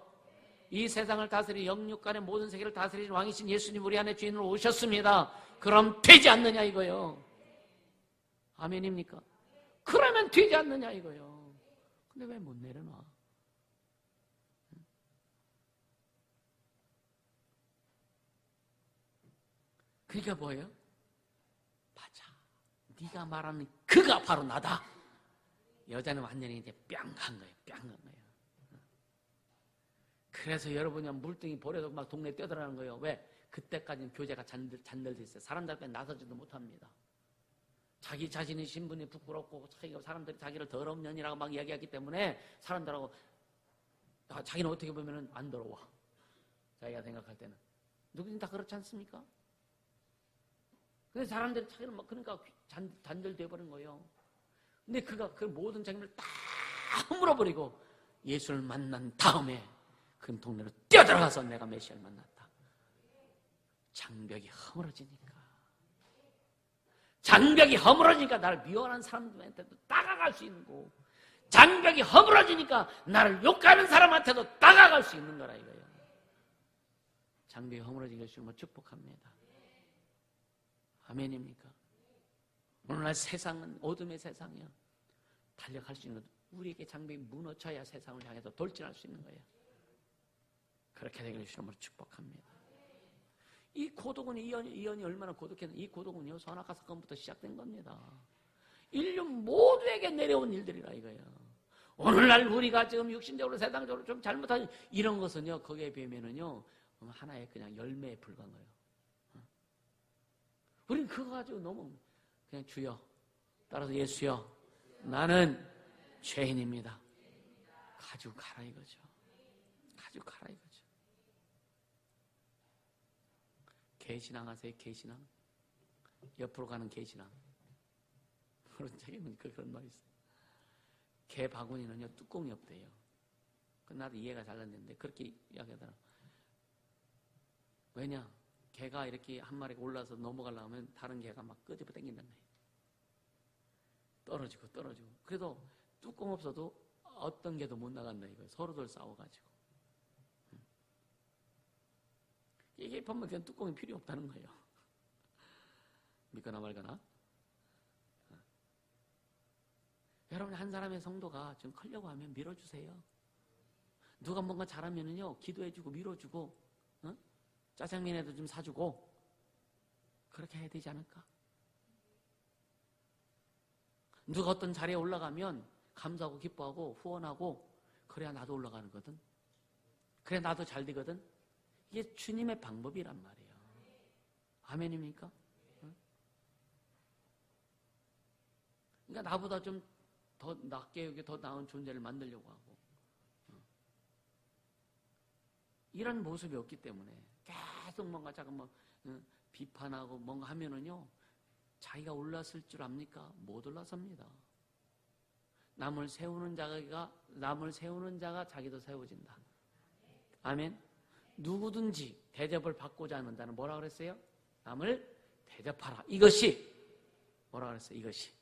[SPEAKER 1] 이 세상을 다스리 영육간의 모든 세계를 다스리는 왕이신 예수님 우리 안에 주인으로 오셨습니다. 그럼 되지 않느냐 이거요. 아멘입니까? 그러면 되지 않느냐 이거요. 근데 왜 못 내려놔? 그러니까 뭐예요? 맞아. 네가 말하는 그가 바로 나다. 여자는 완전히 이제 뿅 한 거예요. 뿅 한 거예요. 그래서 여러분이 물등이 버려도 막 동네에 뛰어들어가는 거예요. 왜? 그때까지는 교제가 잔들돼 있어요. 사람들 앞에 나서지도 못합니다. 자기 자신의 신분이 부끄럽고 사람들이 자기를 더러운 년이라고 막 이야기하기 때문에 사람들하고 자기는 어떻게 보면 안 더러워. 자기가 생각할 때는. 누구든 다 그렇지 않습니까? 근데 사람들이 자기는 막 그러니까 잔들돼 버린 거예요. 근데 그가 그 모든 책임을 다 물어버리고 예수를 만난 다음에 그 동네로 뛰어들어가서 내가 메시아를 만났다. 장벽이 허물어지니까 나를 미워하는 사람들한테도 다가갈 수 있는 거고, 장벽이 허물어지니까 나를 욕하는 사람한테도 다가갈 수 있는 거라 이거예요. 장벽이 허물어지니까 주님을 축복합니다. 아멘입니까? 오늘날 세상은 어둠의 세상이야. 달려갈 수 있는 것, 우리에게 장벽이 무너져야 세상을 향해서 돌진할 수 있는 거예요. 그렇게 되기를 주님으로 축복합니다. 이 고독은 이연이 얼마나 고독했는데, 이 고독은요 선악과 사건부터 시작된 겁니다. 인류 모두에게 내려온 일들이라 이거예요. 오늘날 우리가 지금 육신적으로 세상적으로 좀 잘못한 이런 것은요 거기에 비하면은요 하나의 그냥 열매에 불과한 거예요. 우리는 그거 가지고 너무 그냥 주여, 따라서 예수여 나는 죄인입니다. 가지고 가라 이거죠. 가지고 가라 이거죠. 개신앙 하세요? 개신앙? 옆으로 가는 개신앙. 그런 책에는 그런 말이 있어요. 개 바구니는요 뚜껑이 없대요. 나도 이해가 잘 안 되는데 그렇게 이야기하더라. 왜냐? 개가 이렇게 한 마리가 올라서 넘어가려면 다른 개가 막 끄집어 당긴단 말이에요. 떨어지고. 그래도 뚜껑 없어도 어떤 개도 못 나간다 이거예요. 서로들 싸워가지고. 이게 보면 그냥 뚜껑이 필요 없다는 거예요. 믿거나 말거나. 여러분 한 사람의 성도가 좀 크려고 하면 밀어주세요. 누가 뭔가 잘하면은요 기도해주고 밀어주고, 짜장면에도 좀 사주고 그렇게 해야 되지 않을까? 누가 어떤 자리에 올라가면 감사하고 기뻐하고 후원하고 그래야 나도 올라가는 거든. 그래야 나도 잘 되거든. 이게 주님의 방법이란 말이에요. 아멘입니까? 그러니까 나보다 좀 더 낫게 여기 더 나은 존재를 만들려고 하고 이런 모습이 없기 때문에 계속 뭔가 자꾸 비판하고 뭔가 하면은요 자기가 올랐을 줄 압니까? 못 올라섭니다. 남을 세우는 자가 자기도 세워진다. 아멘. 누구든지 대접을 받고자 하는 자는 뭐라 그랬어요? 남을 대접하라. 이것이 뭐라 그랬어요? 이것이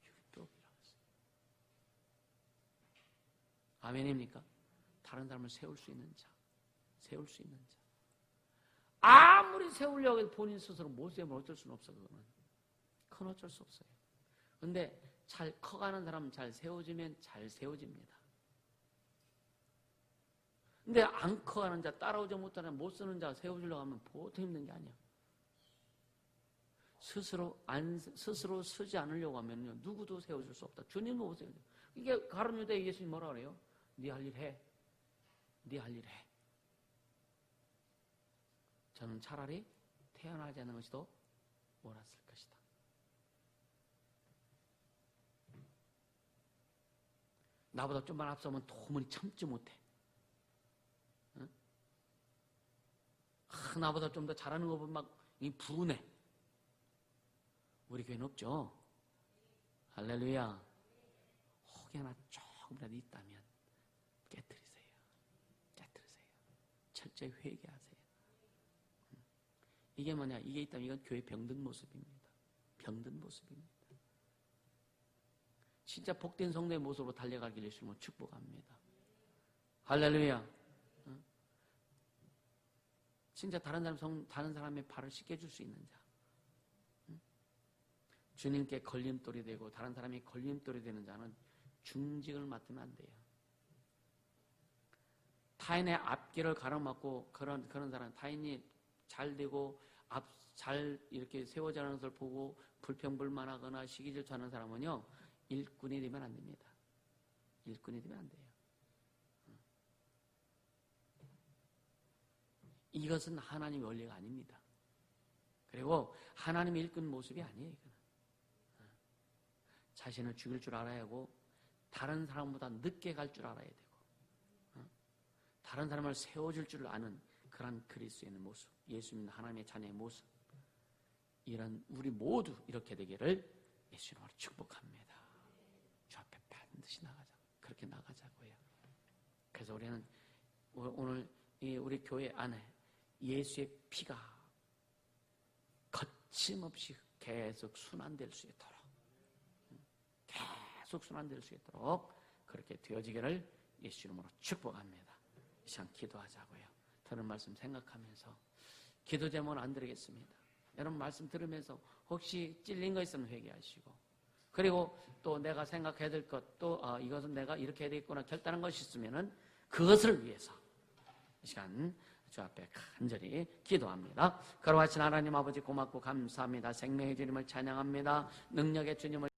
[SPEAKER 1] 율법이라고 했어요. 아멘입니까? 다른 사람을 세울 수 있는 자, 세울 수 있는 자. 아무리 세우려고 해도 본인 스스로 못 세우면 어쩔 수는 없어. 그건 어쩔 수 없어요. 근데 잘 커가는 사람은 잘 세워지면 잘 세워집니다. 근데 안 커가는 자, 따라오지 못하는 못 쓰는 자 세워주려고 하면 보통 힘든 게 아니야. 스스로 쓰지 않으려고 하면요, 누구도 세워줄 수 없다. 주님도 못 세워줘. 이게 가룟 유다에 예수님 뭐라 그래요? 네 할 일 해. 네 할 일 해. 저는 차라리 태어나지 않는 것이 더 옳았을 것이다. 나보다 좀만 앞서면 도무지 참지 못해. 응? 나보다 좀 더 잘하는 거 보면 막 불운해. 우리 교회는 없죠. 할렐루야. 혹이 하나 조금이라도 있다면 깨트리세요. 깨트리세요. 철저히 회개하세요. 이게 뭐냐? 이게 있다면 이건 교회 병든 모습입니다. 병든 모습입니다. 진짜 복된 성도의 모습으로 달려가길 예수님은 축복합니다. 할렐루야. 진짜 다른 사람의 발을 씻겨줄 수 있는 자. 주님께 걸림돌이 되고 다른 사람이 걸림돌이 되는 자는 중직을 맡으면 안 돼요. 타인의 앞길을 가로막고 그런 사람, 타인이 잘 되고 잘 이렇게 세워지는 것을 보고 불평불만하거나 시기질투하는 사람은요, 일꾼이 되면 안 됩니다. 일꾼이 되면 안 돼요. 이것은 하나님의 원리가 아닙니다. 그리고 하나님의 일꾼 모습이 아니에요. 이거는. 자신을 죽일 줄 알아야 하고 다른 사람보다 늦게 갈 줄 알아야 되고 다른 사람을 세워줄 줄 아는 그런 그리스도의 모습, 예수 믿는 하나님의 자녀의 모습, 이런 우리 모두 이렇게 되기를 예수님으로 축복합니다. 주 앞에 반드시 그렇게 나가자고요. 그래서 우리는 오늘 우리 교회 안에 예수의 피가 거침없이 계속 순환될 수 있도록, 계속 순환될 수 있도록 그렇게 되어지기를 예수 이름으로 축복합니다. 이 시간 기도하자고요. 들은 말씀 생각하면서 기도 제목은 안 드리겠습니다. 여러분 말씀 들으면서 혹시 찔린 거 있으면 회개하시고, 그리고 또 내가 생각해야 될 것, 또 이것은 내가 이렇게 해야 되겠구나 결단한 것이 있으면은 그것을 위해서 이 시간 주 앞에 간절히 기도합니다. 거룩하신 하나님 아버지 고맙고 감사합니다. 생명의 주님을 찬양합니다. 능력의 주님을